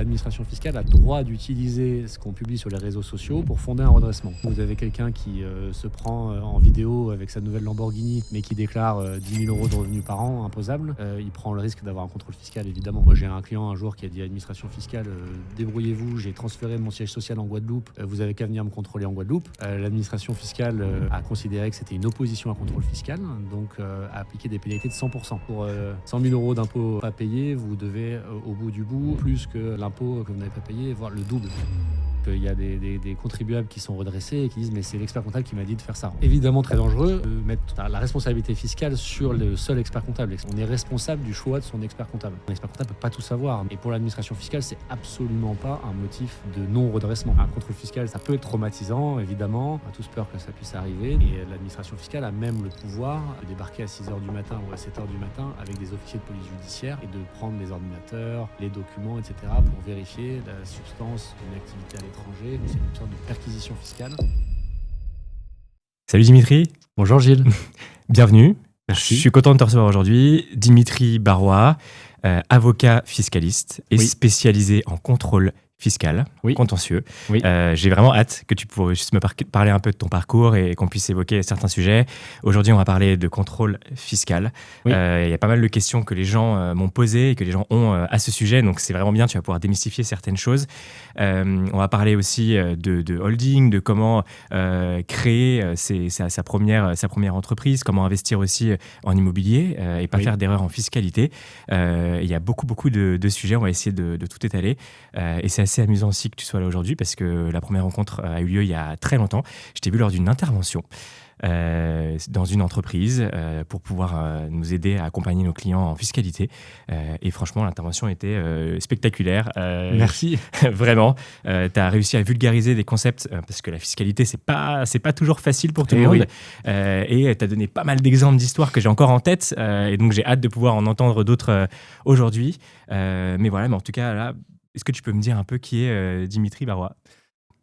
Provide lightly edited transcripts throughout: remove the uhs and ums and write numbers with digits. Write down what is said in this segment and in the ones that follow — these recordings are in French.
l'administration fiscale a droit d'utiliser ce qu'on publie sur les réseaux sociaux pour fonder un redressement. Vous avez quelqu'un qui se prend en vidéo avec sa nouvelle Lamborghini, mais qui déclare 10 000 € de revenus par an imposables. Il prend le risque d'avoir un contrôle fiscal, évidemment. Moi, j'ai un client un jour qui a dit à l'administration fiscale débrouillez-vous, j'ai transféré mon siège social en Guadeloupe, vous avez qu'à venir me contrôler en Guadeloupe. L'administration fiscale a considéré que c'était une opposition à un contrôle fiscal, donc a appliqué des pénalités de 100%. Pour 100 000 € d'impôts pas payés, vous devez au bout du bout plus que l'impôt que vous n'avez pas payé, voire le double. Il y a des contribuables qui sont redressés et qui disent mais c'est l'expert comptable qui m'a dit de faire ça. Évidemment très dangereux de mettre la responsabilité fiscale sur le seul expert comptable. On est responsable du choix de son expert comptable. Un expert comptable ne peut pas tout savoir. Et pour l'administration fiscale, c'est absolument pas un motif de non-redressement. Un contrôle fiscal, ça peut être traumatisant, évidemment. On a tous peur que ça puisse arriver. Et l'administration fiscale a même le pouvoir de débarquer à 6h du matin ou à 7h du matin avec des officiers de police judiciaire et de prendre les ordinateurs, les documents, etc. pour vérifier la substance d'une activité à l'étranger. C'est une sorte de perquisition fiscale. Salut Dimitri. Bonjour Gilles. Bienvenue. Merci. Je suis content de te recevoir aujourd'hui. Dimitri Barrois, avocat fiscaliste et spécialisé en contrôle fiscal, contentieux. Oui. J'ai vraiment hâte que tu puisses me parler un peu de ton parcours et qu'on puisse évoquer certains sujets. Aujourd'hui, on va parler de contrôle fiscal. Il y a pas mal de questions que les gens m'ont posées et que les gens ont à ce sujet, donc c'est vraiment bien, tu vas pouvoir démystifier certaines choses. On va parler aussi de holding, de comment créer sa première entreprise, comment investir aussi en immobilier et pas faire d'erreurs en fiscalité. Il y a beaucoup de sujets, on va essayer de tout étaler. Et c'est assez amusant aussi que tu sois là aujourd'hui parce que la première rencontre a eu lieu il y a très longtemps. Je t'ai vu lors d'une intervention dans une entreprise pour pouvoir nous aider à accompagner nos clients en fiscalité. Et franchement, l'intervention était spectaculaire. Merci. Vraiment. Tu as réussi à vulgariser des concepts parce que la fiscalité, c'est pas toujours facile pour tout le monde. Et tu as donné pas mal d'exemples d'histoires que j'ai encore en tête. Et donc, j'ai hâte de pouvoir en entendre d'autres aujourd'hui. Mais voilà, mais en tout cas, là, est-ce que tu peux me dire un peu qui est Dimitri Barrois ?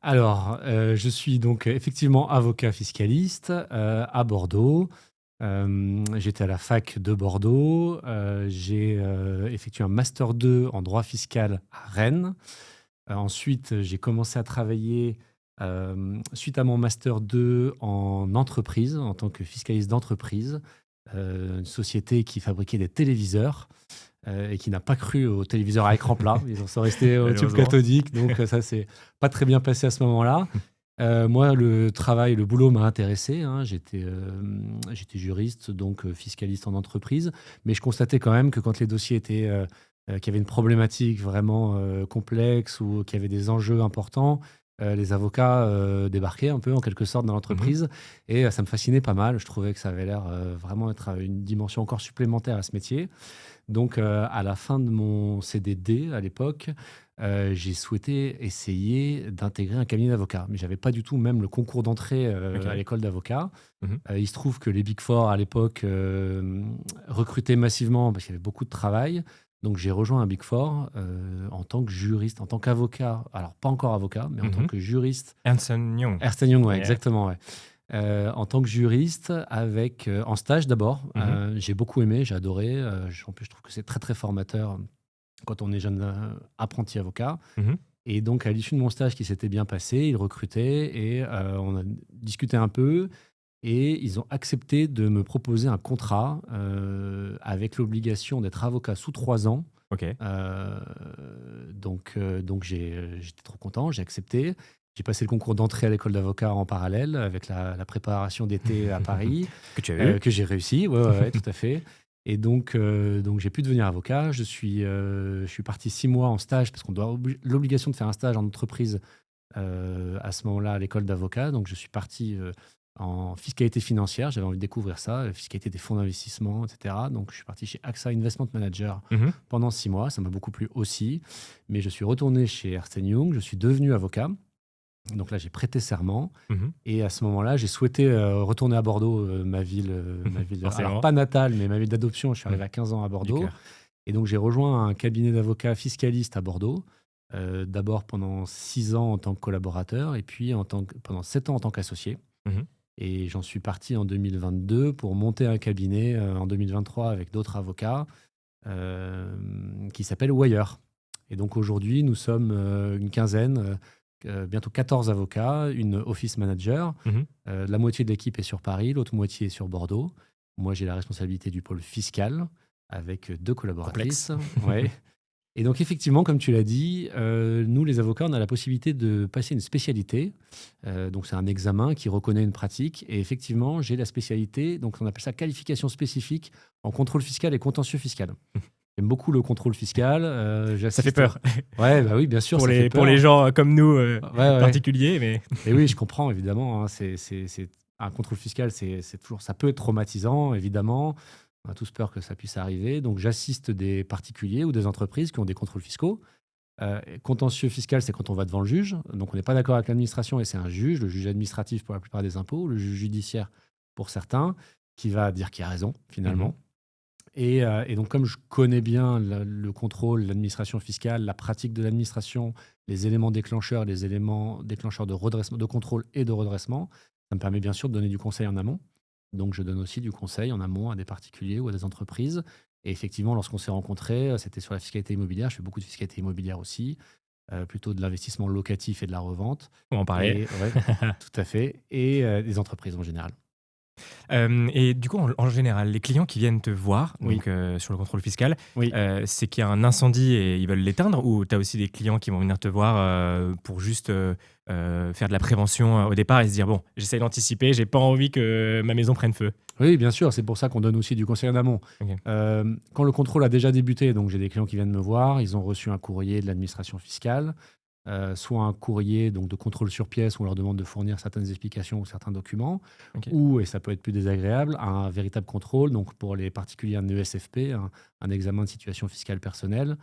Alors, je suis donc effectivement avocat fiscaliste à Bordeaux. J'étais à la fac de Bordeaux. J'ai effectué un Master 2 en droit fiscal à Rennes. Ensuite, j'ai commencé à travailler suite à mon Master 2 en entreprise, en tant que fiscaliste d'entreprise. Une société qui fabriquait des téléviseurs. Et qui n'a pas cru aux téléviseurs à écran plat. Ils en sont restés au tube cathodique, donc ça, c'est pas très bien passé à ce moment-là. Moi, le boulot m'a intéressé. J'étais juriste, donc fiscaliste en entreprise, mais je constatais quand même que quand les dossiers étaient, qu'il y avait une problématique vraiment complexe ou qu'il y avait des enjeux importants, les avocats débarquaient un peu en quelque sorte dans l'entreprise et ça me fascinait pas mal. Je trouvais que ça avait l'air vraiment être une dimension encore supplémentaire à ce métier. Donc, à la fin de mon CDD à l'époque, j'ai souhaité essayer d'intégrer un cabinet d'avocats. Mais je n'avais pas du tout même le concours d'entrée à l'école d'avocat. Il se trouve que les Big Four à l'époque recrutaient massivement parce qu'il y avait beaucoup de travail. Donc, j'ai rejoint un Big Four en tant que juriste, en tant qu'avocat. Alors, pas encore avocat, mais en tant que juriste. Ernst Young. Ernst Young, exactement, ouais. En tant que juriste, en stage d'abord. J'ai beaucoup aimé, j'ai adoré. En plus, je trouve que c'est très, très formateur quand on est jeune apprenti avocat. Et donc, à l'issue de mon stage qui s'était bien passé, ils recrutaient et on a discuté un peu. Et ils ont accepté de me proposer un contrat avec l'obligation d'être avocat sous 3 ans. Donc j'étais trop content, j'ai accepté. J'ai passé le concours d'entrée à l'école d'avocat en parallèle avec la préparation d'été à Paris. Que tu as eu. Que j'ai réussi, ouais, tout à fait. Et donc j'ai pu devenir avocat. Je suis parti 6 mois en stage parce qu'on doit l'obligation de faire un stage en entreprise à ce moment-là à l'école d'avocat. Donc je suis parti en fiscalité financière. J'avais envie de découvrir ça, la fiscalité des fonds d'investissement, etc. Donc je suis parti chez AXA Investment Manager pendant 6 mois. Ça m'a beaucoup plu aussi. Mais je suis retourné chez Ernst Young. Je suis devenu avocat. Donc là, j'ai prêté serment. Et à ce moment-là, j'ai souhaité retourner à Bordeaux, ma ville alors pas natale, mais ma ville d'adoption. Je suis arrivé à 15 ans à Bordeaux. Et donc, j'ai rejoint un cabinet d'avocats fiscalistes à Bordeaux. D'abord pendant 6 ans en tant que collaborateur et puis pendant 7 ans en tant qu'associé. Et j'en suis parti en 2022 pour monter un cabinet en 2023 avec d'autres avocats qui s'appelle Wire. Et donc aujourd'hui, nous sommes une quinzaine, bientôt 14 avocats, une office manager. Mhm. La moitié de l'équipe est sur Paris, l'autre moitié est sur Bordeaux. Moi, j'ai la responsabilité du pôle fiscal avec 2 Complexe. collaboratrices. Ouais. Et donc, effectivement, comme tu l'as dit, nous, les avocats, on a la possibilité de passer une spécialité. Donc, c'est un examen qui reconnaît une pratique. Et effectivement, j'ai la spécialité, donc on appelle ça qualification spécifique en contrôle fiscal et contentieux fiscal. J'aime beaucoup le contrôle fiscal. Ça fait peur Ouais, bah oui, bien sûr, pour ça fait pour peur. les gens comme nous, Ouais, ouais. particuliers, mais Et oui, je comprends, évidemment, hein. Un contrôle fiscal, c'est toujours, ça peut être traumatisant, évidemment. On a tous peur que ça puisse arriver. Donc, j'assiste des particuliers ou des entreprises qui ont des contrôles fiscaux. Contentieux fiscal, c'est quand on va devant le juge. Donc, on n'est pas d'accord avec l'administration et c'est un juge, le juge administratif pour la plupart des impôts, le juge judiciaire pour certains, qui va dire qui a raison, Mhm. finalement. Et donc, comme je connais bien le contrôle, l'administration fiscale, la pratique de l'administration, les éléments déclencheurs, les éléments déclencheurs de redressement, de contrôle et de redressement, ça me permet bien sûr de donner du conseil en amont. Donc, je donne aussi du conseil en amont à des particuliers ou à des entreprises. Et effectivement, lorsqu'on s'est rencontrés, c'était sur la fiscalité immobilière. Je fais beaucoup de fiscalité immobilière aussi, plutôt de l'investissement locatif et de la revente. on va en parler. Et ouais, tout à fait. Et des entreprises en général. Et du coup, en général, les clients qui viennent te voir, Oui, donc sur le contrôle fiscal, oui. c'est qu'il y a un incendie et ils veulent l'éteindre, ou tu as aussi des clients qui vont venir te voir pour juste faire de la prévention au départ et se dire, bon, j'essaie d'anticiper, j'ai pas envie que ma maison prenne feu. Oui, bien sûr, c'est pour ça qu'on donne aussi du conseil en amont. Ok. Quand le contrôle a déjà débuté, donc j'ai des clients qui viennent me voir, ils ont reçu un courrier de l'administration fiscale, soit un courrier donc de contrôle sur pièce où on leur demande de fournir certaines explications ou certains documents, Ok. ou, et ça peut être plus désagréable, un véritable contrôle, donc pour les particuliers un ESFP, un examen de situation fiscale personnelle,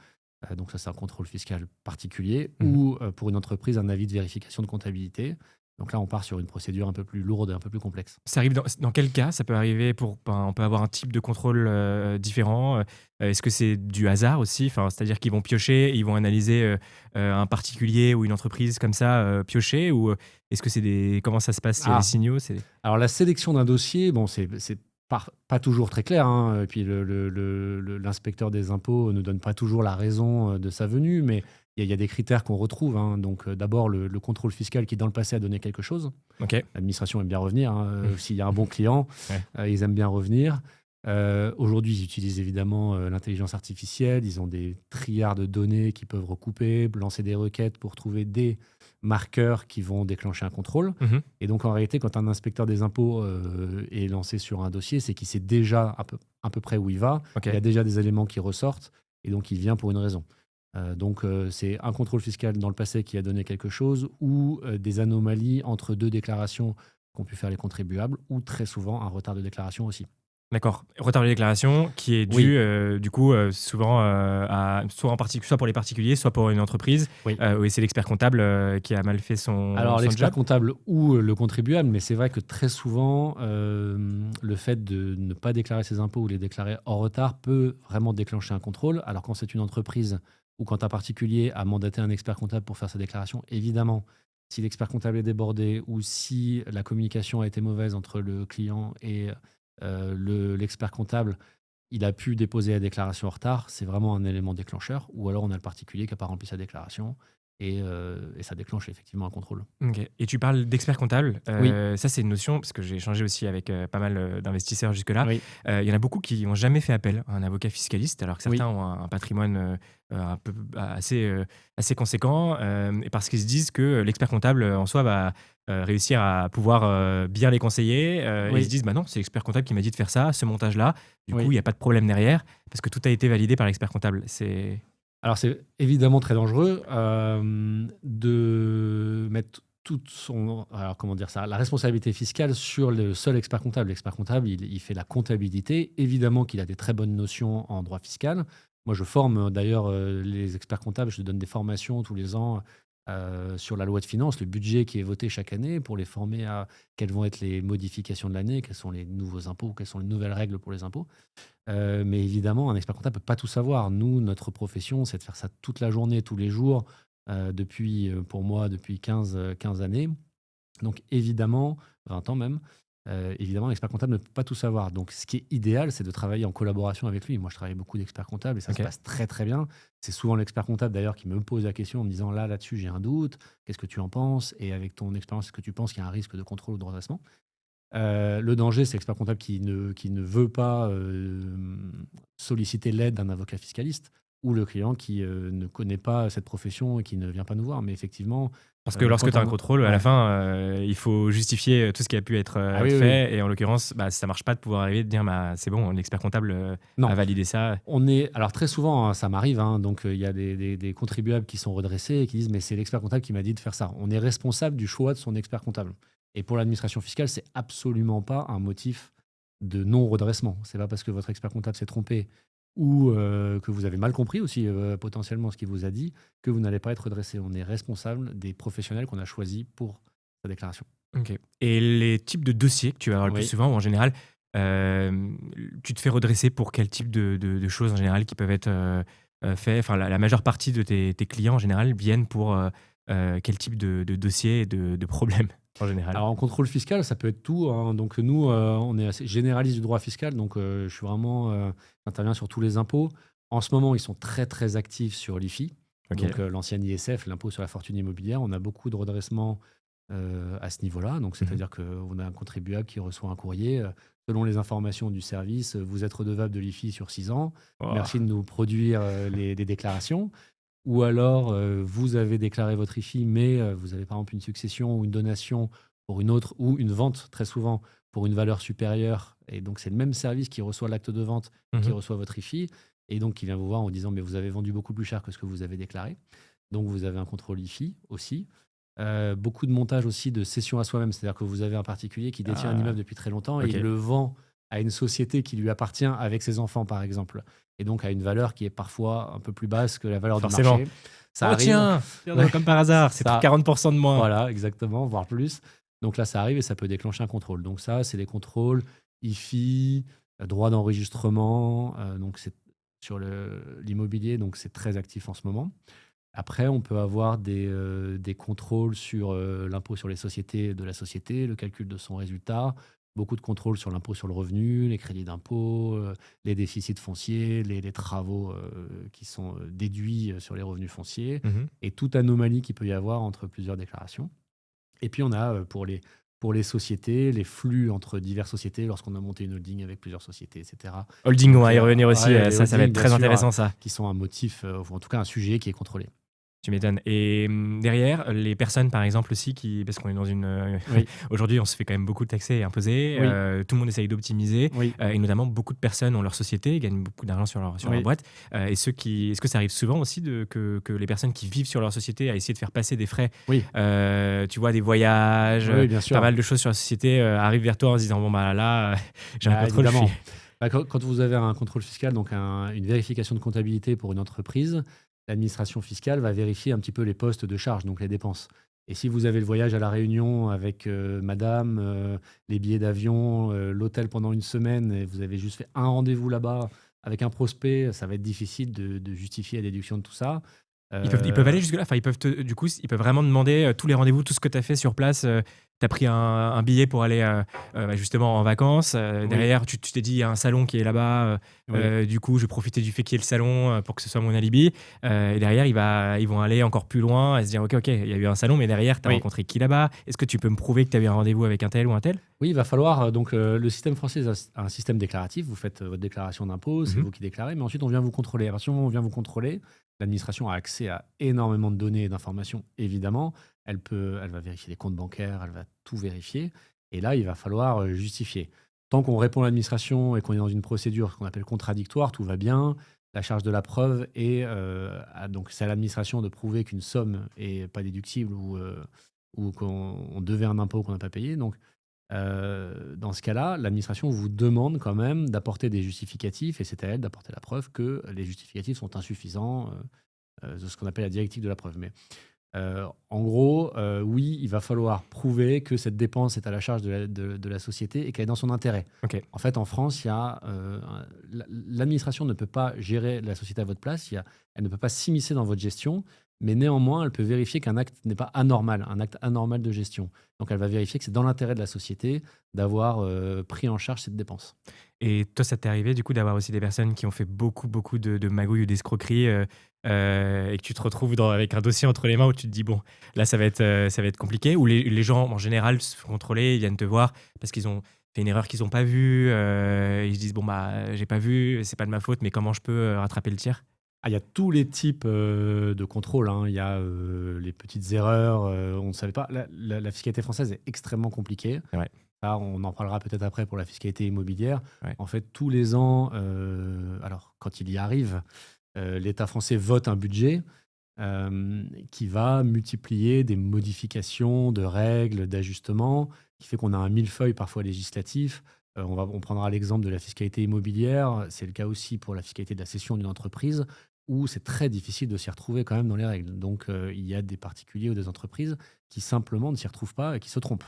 donc ça c'est un contrôle fiscal particulier, Mhm. ou pour une entreprise un avis de vérification de comptabilité. Donc là on part sur une procédure un peu plus lourde et un peu plus complexe. Ça arrive dans quel cas ça peut arriver on peut avoir un type de contrôle différent. Est-ce que c'est du hasard aussi, enfin, c'est-à-dire qu'ils vont piocher, et ils vont analyser un particulier ou une entreprise comme ça, piocher, ou est-ce que c'est comment ça se passe? Il y a des Ah, signaux, alors la sélection d'un dossier, bon, c'est pas toujours très clair, hein. Et puis l'inspecteur des impôts ne donne pas toujours la raison de sa venue, mais il y a des critères qu'on retrouve, hein. Donc d'abord le contrôle fiscal qui dans le passé a donné quelque chose. Ok. L'administration aime bien revenir, hein. S'il y a un bon client, Ouais. ils aiment bien revenir. Aujourd'hui, ils utilisent évidemment l'intelligence artificielle. Ils ont des triards de données qui peuvent recouper, lancer des requêtes pour trouver des marqueurs qui vont déclencher un contrôle. Mhm. Et donc, en réalité, quand un inspecteur des impôts est lancé sur un dossier, c'est qu'il sait déjà à peu près où il va. Ok. Il y a déjà des éléments qui ressortent et donc il vient pour une raison. C'est un contrôle fiscal dans le passé qui a donné quelque chose ou des anomalies entre deux déclarations qu'ont pu faire les contribuables ou très souvent un retard de déclaration aussi. D'accord. Retard de déclaration qui est Oui, dû, du coup, souvent, soit pour les particuliers, soit pour une entreprise, oui. et c'est l'expert comptable qui a mal fait Alors, son l'expert job? comptable ou le contribuable, mais c'est vrai que très souvent, le fait de ne pas déclarer ses impôts ou les déclarer en retard peut vraiment déclencher un contrôle. Alors, quand c'est une entreprise ou quand un particulier a mandaté un expert comptable pour faire sa déclaration, évidemment, si l'expert comptable est débordé ou si la communication a été mauvaise entre le client et l'expert comptable, il a pu déposer la déclaration en retard, c'est vraiment un élément déclencheur. Ou alors, on a le particulier qui n'a pas rempli sa déclaration et ça déclenche effectivement un contrôle. OK, et tu parles d'expert comptable, Oui, ça c'est une notion parce que j'ai échangé aussi avec, pas mal, d'investisseurs jusque-là. oui, Il y en a beaucoup qui n'ont jamais fait appel à un avocat fiscaliste, alors que oui. certains ont un patrimoine, un peu assez conséquent, et parce qu'ils se disent que l'expert comptable, en soi, va réussir à pouvoir bien les conseiller. Ils se Oui, disent: «Bah non, c'est l'expert comptable qui m'a dit de faire ça, ce montage-là, du coup, oui. il y a pas de problème derrière, parce que tout a été validé par l'expert comptable». C'est Alors c'est évidemment très dangereux, de mettre toute son alors comment dire ça? La responsabilité fiscale sur le seul expert comptable. L'expert comptable, il fait la comptabilité. Évidemment qu'il a des très bonnes notions en droit fiscal. Moi, je forme, d'ailleurs, les experts comptables. Je donne des formations tous les ans, sur la loi de finances, le budget qui est voté chaque année pour les former à quelles vont être les modifications de l'année, quels sont les nouveaux impôts, quelles sont les nouvelles règles pour les impôts. Mais évidemment, un expert comptable peut pas tout savoir. Nous, notre profession, c'est de faire ça toute la journée, tous les jours, depuis, pour moi, depuis 15 années. Donc évidemment, 20 ans même. Évidemment, l'expert comptable ne peut pas tout savoir. Donc, ce qui est idéal, c'est de travailler en collaboration avec lui. Moi, je travaille avec beaucoup d'experts comptables et ça se Ok. passe très, très bien. C'est souvent l'expert comptable, d'ailleurs, qui me pose la question en me disant, là-dessus, j'ai un doute. Qu'est-ce que tu en penses? Et avec ton expérience, est-ce que tu penses qu'il y a un risque de contrôle ou de redressement? Le danger, c'est l'expert comptable qui ne veut pas solliciter l'aide d'un avocat fiscaliste ou le client qui ne connaît pas cette profession et qui ne vient pas nous voir. Mais effectivement, Parce que lorsque quand tu as un on... contrôle, à la Ouais. fin, il faut justifier tout ce qui a pu être, Ah oui, être oui, oui. fait. Et en l'occurrence, bah, ça marche pas de pouvoir arriver et de dire bah, c'est bon, l'expert comptable a Non. validé ça. On est, alors très souvent, hein, ça m'arrive, hein, donc il y a des contribuables qui sont redressés et qui disent mais c'est l'expert comptable qui m'a dit de faire ça. On est responsable du choix de son expert comptable. Et pour l'administration fiscale, c'est absolument pas un motif de non-redressement. C'est pas parce que votre expert comptable s'est trompé ou que vous avez mal compris aussi potentiellement ce qu'il vous a dit que vous n'allez pas être redressé. On est responsable des professionnels qu'on a choisis pour sa déclaration. Ok. Et les types de dossiers que tu vas avoir le plus Oui. souvent, ou en général, euh, tu te fais redresser pour quel type de choses en général qui peuvent être faits. Enfin, la majeure partie de tes clients en général viennent pour quel type de dossier et de problèmes en général. Alors en contrôle fiscal, ça peut être tout, hein. Donc nous, on est assez généraliste du droit fiscal, donc je suis vraiment, j'interviens sur tous les impôts. En ce moment, ils sont très très actifs sur l'IFI, Ok. donc l'ancien ISF, l'impôt sur la fortune immobilière. On a beaucoup de redressements à ce niveau-là. Donc Mhm. c'est-à-dire qu'on a un contribuable qui reçoit un courrier. Selon les informations du service, vous êtes redevable de l'IFI sur 6 ans. Oh. Merci de nous produire des déclarations. Ou alors, vous avez déclaré votre IFI, mais vous avez par exemple une succession ou une donation pour une autre, ou une vente, très souvent, pour une valeur supérieure. Et donc, c'est le même service qui reçoit l'acte de vente et qui Mhm. reçoit votre IFI. Et donc, qui vient vous voir en vous disant, mais vous avez vendu beaucoup plus cher que ce que vous avez déclaré. Donc, vous avez un contrôle IFI aussi. Beaucoup de montage aussi de cession à soi-même. C'est-à-dire que vous avez un particulier qui détient un Ah, immeuble depuis très longtemps et ok. il le vend à une société qui lui appartient avec ses enfants, par exemple. Et donc à une valeur qui est parfois un peu plus basse que la valeur du Forcément. marché. Ça Oh arrive. tiens, comme par hasard, c'est Ça, 40% de moins. voilà, exactement, voire plus. Donc là, ça arrive et ça peut déclencher un contrôle. Donc ça, c'est des contrôles IFI, droit d'enregistrement. Donc c'est sur l'immobilier, donc c'est très actif en ce moment. Après, on peut avoir des contrôles sur l'impôt sur les sociétés de la société, le calcul de son résultat, beaucoup de contrôles sur l'impôt sur le revenu, les crédits d'impôt, les déficits fonciers, les travaux qui sont déduits sur les revenus fonciers, Mhm. et toute anomalie qu'il peut y avoir entre plusieurs déclarations. Et puis, on a pour les sociétés, les flux entre diverses sociétés, lorsqu'on a monté une holding avec plusieurs sociétés, etc. Holding, on Donc, va il y y a revenir aussi. ouais, les Ça va holdings, être bien très sûr, intéressant, ça. qui sont un motif, ou en tout cas un sujet qui est contrôlé. Tu m'étonnes. Et derrière, les personnes, par exemple, aussi, parce qu'on est dans une. Oui, Aujourd'hui, on se fait quand même beaucoup taxer et imposer. oui, Tout le monde essaye d'optimiser. oui. Et notamment, beaucoup de personnes ont leur société, gagnent beaucoup d'argent sur leur Oui, boîte. Est-ce que ça arrive souvent aussi que les personnes qui vivent sur leur société à essayer de faire passer des frais, oui, tu vois, des voyages, oui, bien pas sûr. mal de choses sur la société, arrivent vers toi en se disant bon, bah là, j'ai un Bah, contrôle, je suis. évidemment. Bah, quand vous avez un contrôle fiscal, donc une vérification de comptabilité pour une entreprise, l'administration fiscale va vérifier un petit peu les postes de charge, donc les dépenses. Et si vous avez le voyage à La Réunion avec madame, les billets d'avion, l'hôtel pendant une semaine, et vous avez juste fait un rendez-vous là-bas avec un prospect, ça va être difficile de justifier la déduction de tout ça. Ils peuvent aller jusque-là. Enfin, du coup, ils peuvent vraiment demander tous les rendez-vous, tout ce que tu as fait sur place. Tu as pris un billet pour aller bah, justement en vacances. Oui, Derrière, tu t'es dit, il y a un salon qui est là-bas. oui. Du coup, je vais profiter du fait qu'il y ait le salon pour que ce soit mon alibi. Et derrière, ils vont aller encore plus loin et se dire, OK, il y a eu un salon, mais derrière, tu as Oui. rencontré qui là-bas? Est-ce que tu peux me prouver que tu as eu un rendez-vous avec un tel ou un tel? Oui, il va falloir. Donc, le système français a un système déclaratif. Vous faites votre déclaration d'impôt, c'est Mhm. vous qui déclarez, mais ensuite, on vient vous contrôler. À partir du moment où on vient vous contrôler, l'administration a accès à énormément de données et d'informations, évidemment. Elle va vérifier les comptes bancaires, elle va tout vérifier. Et là, il va falloir justifier. Tant qu'on répond à l'administration et qu'on est dans une procédure qu'on appelle contradictoire, tout va bien. La charge de la preuve est donc c'est à l'administration de prouver qu'une somme est pas déductible ou qu'on devait un impôt qu'on n'a pas payé. Donc, dans ce cas-là, l'administration vous demande quand même d'apporter des justificatifs et c'est à elle d'apporter la preuve que les justificatifs sont insuffisants, de ce qu'on appelle la directive de la preuve. Mais en gros, oui, il va falloir prouver que cette dépense est à la charge de la société et qu'elle est dans son intérêt. OK. En fait, en France, l'administration ne peut pas gérer la société à votre place, elle ne peut pas s'immiscer dans votre gestion, mais néanmoins, elle peut vérifier qu'un acte n'est pas anormal, un acte anormal de gestion. Donc, elle va vérifier que c'est dans l'intérêt de la société d'avoir pris en charge cette dépense. Et toi, ça t'est arrivé du coup d'avoir aussi des personnes qui ont fait beaucoup, beaucoup de magouilles ou d'escroqueries et que tu te retrouves avec un dossier entre les mains où tu te dis, bon, là, ça va être compliqué. Ou les gens, en général, se font contrôler, ils viennent te voir parce qu'ils ont fait une erreur qu'ils n'ont pas vue. Ils se disent, bon, bah, j'ai pas vu, c'est pas de ma faute, mais comment je peux rattraper le tir? Ah, il y a tous les types de contrôles, hein. Il y a les petites erreurs, on ne savait pas. La fiscalité française est extrêmement compliquée. Ouais, Là, on en parlera peut-être après pour la fiscalité immobilière. ouais. En fait, tous les ans, alors quand il y arrive, l'État français vote un budget qui va multiplier des modifications de règles, d'ajustements, qui fait qu'on a un millefeuille parfois législatif. On prendra l'exemple de la fiscalité immobilière. C'est le cas aussi pour la fiscalité de la cession d'une entreprise, où c'est très difficile de s'y retrouver quand même dans les règles. Donc, il y a des particuliers ou des entreprises qui simplement ne s'y retrouvent pas et qui se trompent.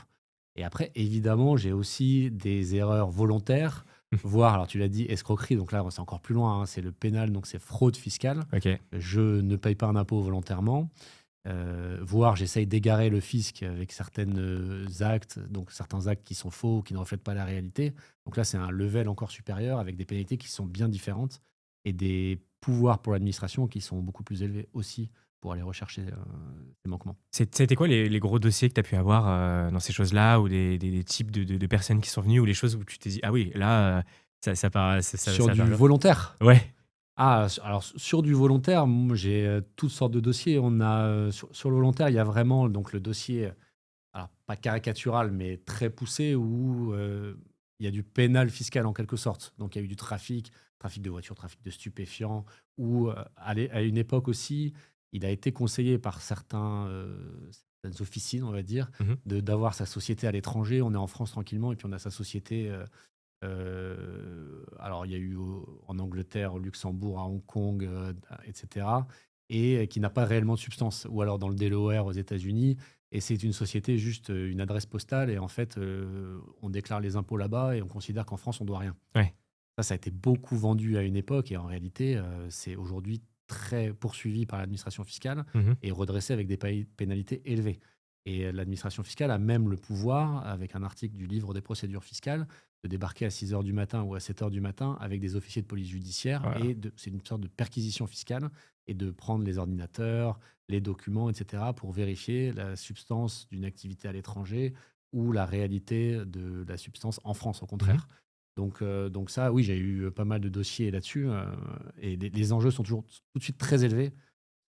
Et après, évidemment, j'ai aussi des erreurs volontaires, voire, alors tu l'as dit, escroquerie. Donc là, c'est encore plus loin, hein, c'est le pénal, donc c'est fraude fiscale. Ok. Je ne paye pas un impôt volontairement, voire j'essaye d'égarer le fisc avec actes, donc certains actes qui sont faux, qui ne reflètent pas la réalité. Donc là, c'est un level encore supérieur avec des pénalités qui sont bien différentes et des pouvoirs pour l'administration qui sont beaucoup plus élevés aussi pour aller rechercher ces manquements. C'était quoi les gros dossiers que tu as pu avoir dans ces choses-là ou des types de personnes qui sont venues ou les choses où tu t'es dit, ah oui, là, ça part, Sur ça du part. volontaire. Ouais, Ah, alors sur du volontaire, j'ai toutes sortes de dossiers. On a sur le volontaire, il y a vraiment donc le dossier, alors pas caricatural, mais très poussé, où il y a du pénal fiscal en quelque sorte. Donc il y a eu du trafic de voitures, trafic de stupéfiants, ou à une époque aussi, il a été conseillé par certaines officines, on va dire, mhm, d'avoir sa société à l'étranger. On est en France tranquillement, et puis on a sa société. Alors, il y a eu en Angleterre, au Luxembourg, à Hong Kong, etc. Et qui n'a pas réellement de substance. Ou alors dans le Delaware aux États-Unis. Et c'est une société, juste une adresse postale. Et en fait, on déclare les impôts là-bas et on considère qu'en France, on doit rien. ouais, Ça a été beaucoup vendu à une époque. Et en réalité, c'est aujourd'hui très poursuivi par l'administration fiscale mhm, et redressé avec des pénalités élevées. Et l'administration fiscale a même le pouvoir, avec un article du livre des procédures fiscales, de débarquer à 6 heures du matin ou à 7 heures du matin avec des officiers de police judiciaire. voilà. Et c'est une sorte de perquisition fiscale et de prendre les ordinateurs, les documents, etc., pour vérifier la substance d'une activité à l'étranger ou la réalité de la substance en France, au Mhm. contraire. Donc ça, oui, j'ai eu pas mal de dossiers là-dessus. Et les enjeux sont toujours tout de suite très élevés,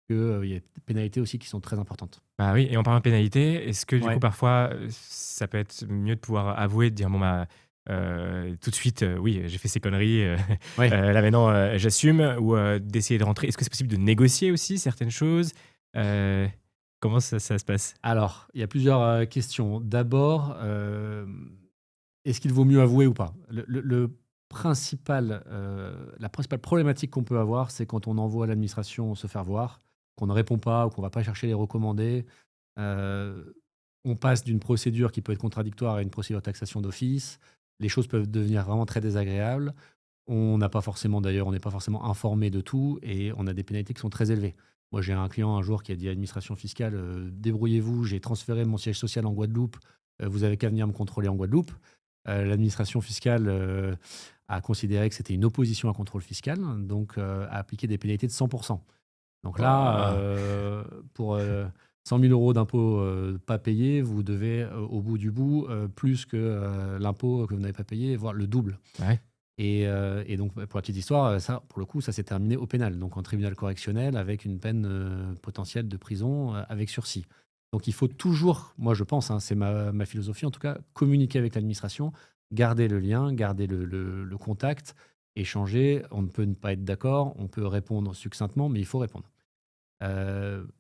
qu'il y a des pénalités aussi qui sont très importantes. Bah oui, et en parlant de pénalité, est-ce que du coup Ouais, parfois ça peut être mieux de pouvoir avouer, de dire bon bah tout de suite, oui, j'ai fait ces conneries, ouais. là maintenant j'assume, ou d'essayer de rentrer. Est-ce que c'est possible de négocier aussi certaines choses? Euh, Comment ça se passe? Alors, il y a plusieurs questions. D'abord, est-ce qu'il vaut mieux avouer ou pas? La principale problématique qu'on peut avoir, c'est quand on envoie à l'administration se faire voir, qu'on ne répond pas ou qu'on ne va pas chercher les recommandés. Euh, on passe d'une procédure qui peut être contradictoire à une procédure de taxation d'office. Les choses peuvent devenir vraiment très désagréables. On n'a pas forcément, d'ailleurs, on n'est pas forcément informé de tout et on a des pénalités qui sont très élevées. Moi, j'ai un client un jour qui a dit à l'administration fiscale, débrouillez-vous, j'ai transféré mon siège social en Guadeloupe, vous avez qu'à venir me contrôler en Guadeloupe. L'administration fiscale a considéré que c'était une opposition à contrôle fiscal, donc a appliqué des pénalités de 100%. Donc là, Ouah, pour 100 000 euros d'impôts pas payés, vous devez, au bout du bout, plus que l'impôt que vous n'avez pas payé, voire le double. ouais. Et donc, pour la petite histoire, ça, pour le coup, ça s'est terminé au pénal, donc en tribunal correctionnel, avec une peine potentielle de prison avec sursis. Donc, il faut toujours, moi je pense, hein, c'est ma philosophie en tout cas, communiquer avec l'administration, garder le lien, garder le contact, échanger. On ne peut ne pas être d'accord, on peut répondre succinctement, mais il faut répondre.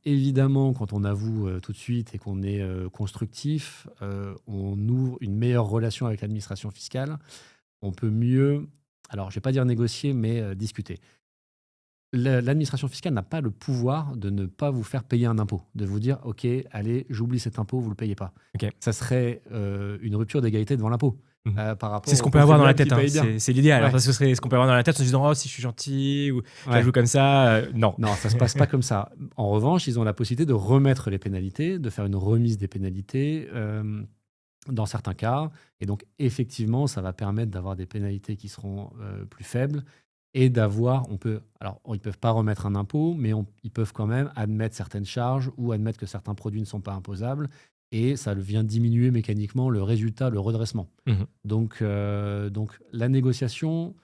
Évidemment, quand on avoue tout de suite et qu'on est constructif, on ouvre une meilleure relation avec l'administration fiscale. On peut mieux, alors je ne vais pas dire négocier, mais discuter. L'administration fiscale n'a pas le pouvoir de ne pas vous faire payer un impôt, de vous dire, OK, allez, j'oublie cet impôt, vous ne le payez pas. Ok. Ça serait une rupture d'égalité devant l'impôt. Mmh. par C'est rapport ce aux qu'on peut avoir dans la contribuables qui tête, hein. payent bien. C'est l'idéal. Ouais, Enfin, ce serait ce qu'on peut avoir dans la tête en se disant: «Oh, si je suis gentil ou je la ouais. joue comme ça», non. Non, ça se passe pas comme ça. En revanche, ils ont la possibilité de remettre les pénalités, de faire une remise des pénalités, dans certains cas. Et donc, effectivement, ça va permettre d'avoir des pénalités qui seront plus faibles et d'avoir, alors, ils peuvent pas remettre un impôt, mais ils peuvent quand même admettre certaines charges ou admettre que certains produits ne sont pas imposables. Et ça vient diminuer mécaniquement le résultat, le redressement. Mmh. Donc la négociation,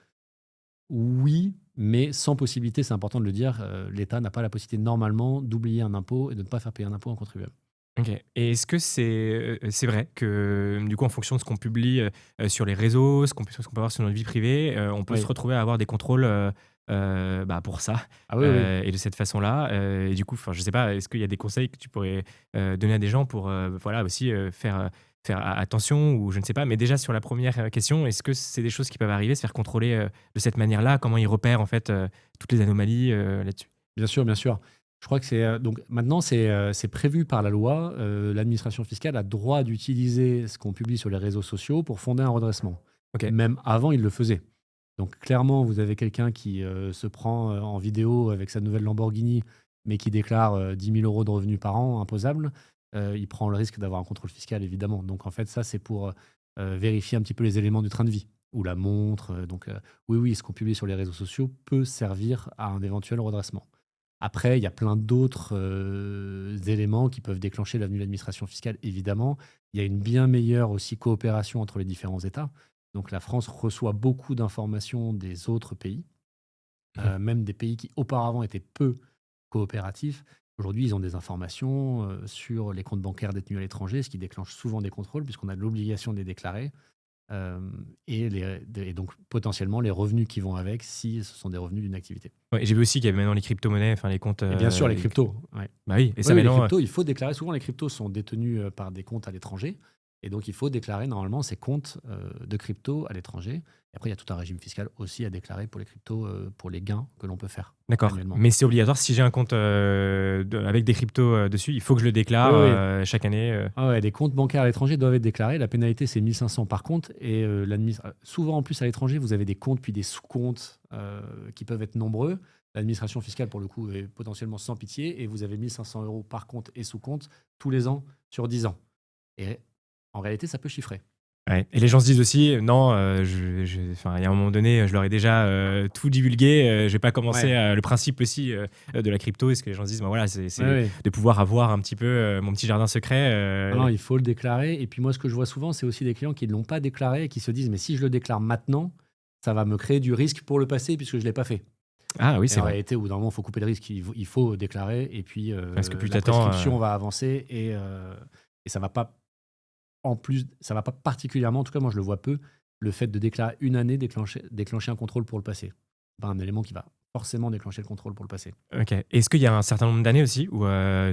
oui, mais sans possibilité, c'est important de le dire, l'État n'a pas la possibilité normalement d'oublier un impôt et de ne pas faire payer un impôt à un contribuable. OK, et est-ce que c'est vrai que, du coup, en fonction de ce qu'on publie, sur les réseaux, ce qu'on peut avoir sur notre vie privée, on peut se Oui. retrouver à avoir des contrôles, bah, pour ça, Ah oui, oui. et de cette façon-là, et du coup, enfin, je sais pas, est-ce qu'il y a des conseils que tu pourrais, donner à des gens pour, voilà, aussi, faire a attention ou je ne sais pas? Mais déjà sur la première question, est-ce que c'est des choses qui peuvent arriver, se faire contrôler, de cette manière-là? Comment ils repèrent, en fait, toutes les anomalies, là-dessus? Bien sûr, bien sûr. Je crois que donc maintenant, c'est prévu par la loi. L'administration fiscale a droit d'utiliser ce qu'on publie sur les réseaux sociaux pour fonder un redressement. OK. Même avant, il le faisait. Donc clairement, vous avez quelqu'un qui se prend en vidéo avec sa nouvelle Lamborghini, mais qui déclare 10 000 euros de revenus par an imposables. Il prend le risque d'avoir un contrôle fiscal, évidemment. Donc en fait, ça, c'est pour vérifier un petit peu les éléments du train de vie ou la montre. Donc oui, oui, ce qu'on publie sur les réseaux sociaux peut servir à un éventuel redressement. Après, il y a plein d'autres éléments qui peuvent déclencher l'avenue de l'administration fiscale, évidemment. Il y a une bien meilleure aussi coopération entre les différents États. Donc la France reçoit beaucoup d'informations des autres pays, Mmh. même des pays qui auparavant étaient peu coopératifs. Aujourd'hui, ils ont des informations sur les comptes bancaires détenus à l'étranger, ce qui déclenche souvent des contrôles, puisqu'on a l'obligation de les déclarer. Et donc potentiellement les revenus qui vont avec, si ce sont des revenus d'une activité. Ouais, j'ai vu aussi qu'il y avait maintenant les crypto-monnaies, enfin les comptes, Et bien sûr, les les cryptos. Ouais. bah, oui, et Oui, ça oui, les maintenant, cryptos, il faut déclarer. Souvent, les cryptos sont détenus par des comptes à l'étranger. Et donc, il faut déclarer normalement ces comptes de crypto à l'étranger. Et après, il y a tout un régime fiscal aussi à déclarer pour les cryptos, pour les gains que l'on peut faire d'accord, annuellement. mais c'est obligatoire si j'ai un compte, avec des cryptos, dessus, il faut que je le Oui, déclare, oui. chaque année, Ah ouais, les comptes bancaires à l'étranger doivent être déclarés. La pénalité, c'est 1 500 par compte. Et souvent, en plus, à l'étranger, vous avez des comptes puis des sous-comptes qui peuvent être nombreux. L'administration fiscale, pour le coup, est potentiellement sans pitié. Et vous avez 1 500 euros par compte et sous-compte tous les ans sur 10 ans. Et en réalité, ça peut chiffrer. ouais, et les gens se disent aussi: «Non, enfin, il y a un moment donné, je leur ai déjà, tout divulgué, je vais pas commencer Ouais, à» le principe aussi, de la crypto, est ce que les gens se disent: «Bah, voilà, ouais, c'est ouais. de pouvoir avoir un petit peu, mon petit jardin secret», Non, non, il faut le déclarer. Et puis moi, ce que je vois souvent, c'est aussi des clients qui ne l'ont pas déclaré et qui se disent, mais si je le déclare maintenant, ça va me créer du risque pour le passé puisque je ne l'ai pas fait. ah oui, Et c'est en vrai, réalité, au bout d'un moment, il faut couper le risque. Il faut déclarer. Et puis, parce que plus la t'attends, prescription va avancer et ça va pas, en plus, ça va pas particulièrement, en tout cas, moi, je le vois peu, le fait de déclarer une année, déclencher un contrôle pour le passé. Pas un élément qui va forcément déclencher le contrôle pour le passé. OK. Est-ce qu'il y a un certain nombre d'années aussi où,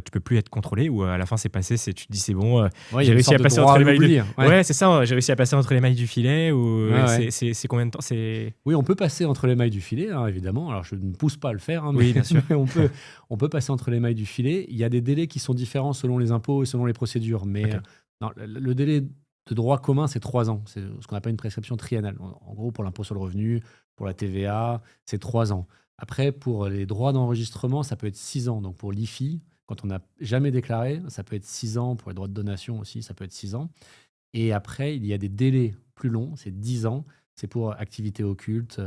tu peux plus être contrôlé, ou à la fin c'est passé, tu te dis: «C'est bon, Ouais, il y j'ai a une réussi sorte à de passer droit entre à les mailles de» l'oubli. Ouais. ouais, c'est ça, j'ai réussi à passer entre les mailles du filet, ou Ouais, ouais. c'est combien de temps? C'est Oui, on peut passer entre les mailles du filet, hein, évidemment. Alors, je ne pousse pas à le faire, hein, mais, oui, bien sûr. mais on peut passer entre les mailles du filet. Il y a des délais qui sont différents selon les impôts et selon les procédures. Mais OK. non, le délai de droit commun, c'est 3 ans. C'est ce qu'on appelle une prescription triennale. En gros, pour l'impôt sur le revenu, pour la TVA, c'est 3 ans. Après, pour les droits d'enregistrement, ça peut être 6 ans. Donc, pour l'IFI, quand on n'a jamais déclaré, ça peut être 6 ans. Pour les droits de donation aussi, ça peut être 6 ans. Et après, il y a des délais plus longs, c'est 10 ans. C'est pour activités occultes,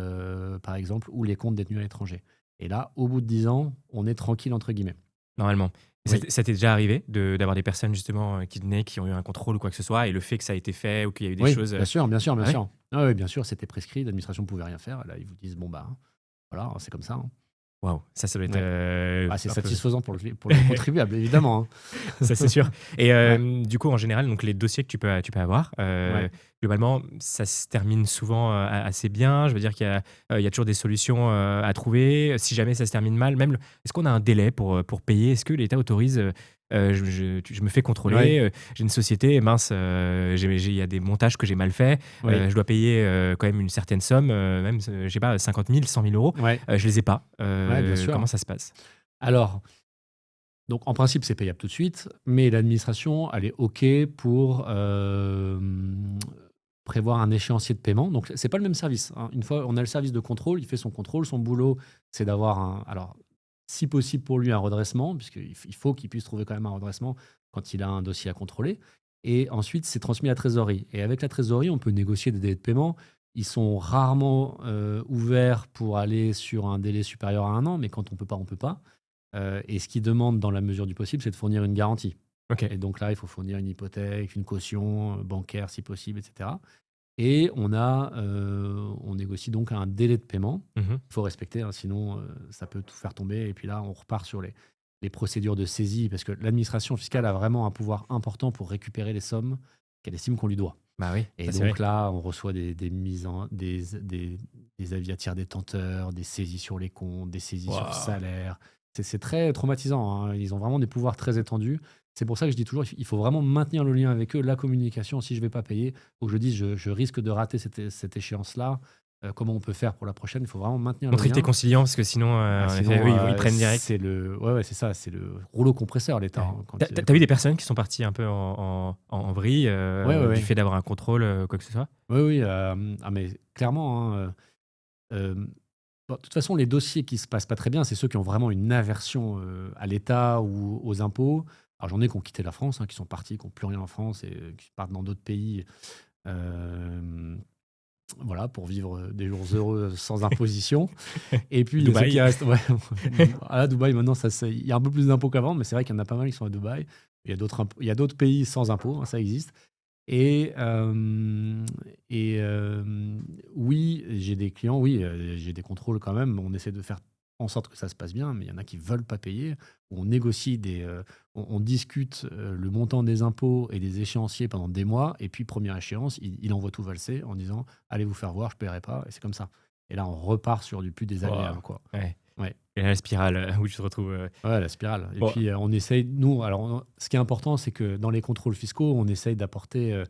par exemple, ou les comptes détenus à l'étranger. Et là, au bout de 10 ans, on est tranquille, entre guillemets. Normalement. Et Oui, ça t'est déjà arrivé d'avoir des personnes justement, qui venaient, qui ont eu un contrôle ou quoi que ce soit, et le fait que ça a été fait ou qu'il y a eu des oui, choses, bien sûr, bien sûr, bien ah ouais? sûr. Ah oui, bien sûr, c'était prescrit, l'administration ne pouvait rien faire. Là, ils vous disent, bon, bah, voilà, c'est comme ça, hein. Waouh, ça doit être, Ouais. Ah, c'est un peu satisfaisant pour le contribuable, évidemment, ça c'est sûr. Et hein. Ouais, du coup, en général, donc les dossiers que tu peux avoir, ouais. globalement, ça se termine souvent, assez bien. Je veux dire qu'il y a, il y a toujours des solutions, à trouver. Si jamais ça se termine mal, même est-ce qu'on a un délai pour payer? Est-ce que l'État autorise, je me fais contrôler, Ouais, j'ai une société, mince, il y a des montages que j'ai mal faits, oui, je dois payer, quand même une certaine somme, même, je sais pas, 50 000, 100 000 euros, ouais, je les ai pas. ouais, bien sûr. Comment ça se passe? Alors, donc, en principe, c'est payable tout de suite, mais l'administration, elle est OK pour prévoir un échéancier de paiement. Donc, c'est pas le même service, hein. Une fois, on a le service de contrôle, il fait son contrôle. Son boulot, c'est d'avoir alors, si possible pour lui, un redressement, puisqu'il faut qu'il puisse trouver quand même un redressement quand il a un dossier à contrôler. Et ensuite, c'est transmis à la trésorerie. Et avec la trésorerie, on peut négocier des délais de paiement. Ils sont rarement ouverts pour aller sur un délai supérieur à 1 an, mais quand on peut pas, on peut pas. Et ce qu'ils demandent, dans la mesure du possible, c'est de fournir une garantie. Ok. Et donc là, il faut fournir une hypothèque, une caution bancaire si possible, etc. Et on négocie donc un délai de paiement. Mhm. Il faut respecter, hein, sinon ça peut tout faire tomber. Et puis là, on repart sur les procédures de saisie, parce que l'administration fiscale a vraiment un pouvoir important pour récupérer les sommes qu'elle estime qu'on lui doit. Bah oui, Et ça, c'est donc vrai. là, on reçoit des avis à tiers détenteurs, des saisies sur les comptes, des saisies sur Waouh. salaire. C'est très traumatisant, hein. Ils ont vraiment des pouvoirs très étendus. C'est pour ça que je dis toujours, il faut vraiment maintenir le lien avec eux, la communication. Si je ne vais pas payer, ou je dis, je risque de rater cette échéance-là, comment on peut faire pour la prochaine? Il faut vraiment maintenir le Montrer que t'es lien. conciliant, parce que sinon, Ah, en effet, sinon, eux, ils prennent direct. ouais, c'est ça, c'est le rouleau compresseur, l'État, Ouais. hein, T'as vu des personnes qui sont parties un peu en vrille Ouais, ouais, du ouais. fait d'avoir un contrôle, quoi que ce soit? Oui, oui, mais clairement, hein, bon, de toute façon, les dossiers qui se passent pas très bien, c'est ceux qui ont vraiment une aversion à l'État ou aux impôts. Alors, j'en ai qui ont quitté la France, hein, qui sont partis, qui n'ont plus rien en France et qui partent dans d'autres pays, euh, voilà, pour vivre des jours heureux sans imposition. Et puis, il y a ceux qui Dubaï. restent. Ouais, à Dubaï, maintenant, il y a un peu plus d'impôts qu'avant, mais c'est vrai qu'il y en a pas mal qui sont à Dubaï. Il y a d'autres pays sans impôts, hein, ça existe. Et, euh, et oui, j'ai des clients, oui, j'ai des contrôles quand même. On essaie de faire en sorte que ça se passe bien, mais il y en a qui veulent pas payer. On négocie on discute le montant des impôts et des échéanciers pendant des mois, et puis première échéance, il envoie tout valser en disant allez vous faire voir, je paierai pas, et c'est comme ça. Et là, on repart sur du plus Waouh. désagréable, quoi. Ouais. Ouais. Et là, la spirale où tu te retrouves. Ouais, la spirale. Et Bon, puis, on essaye, nous, alors, ce qui est important, c'est que dans les contrôles fiscaux, on essaye d'apporter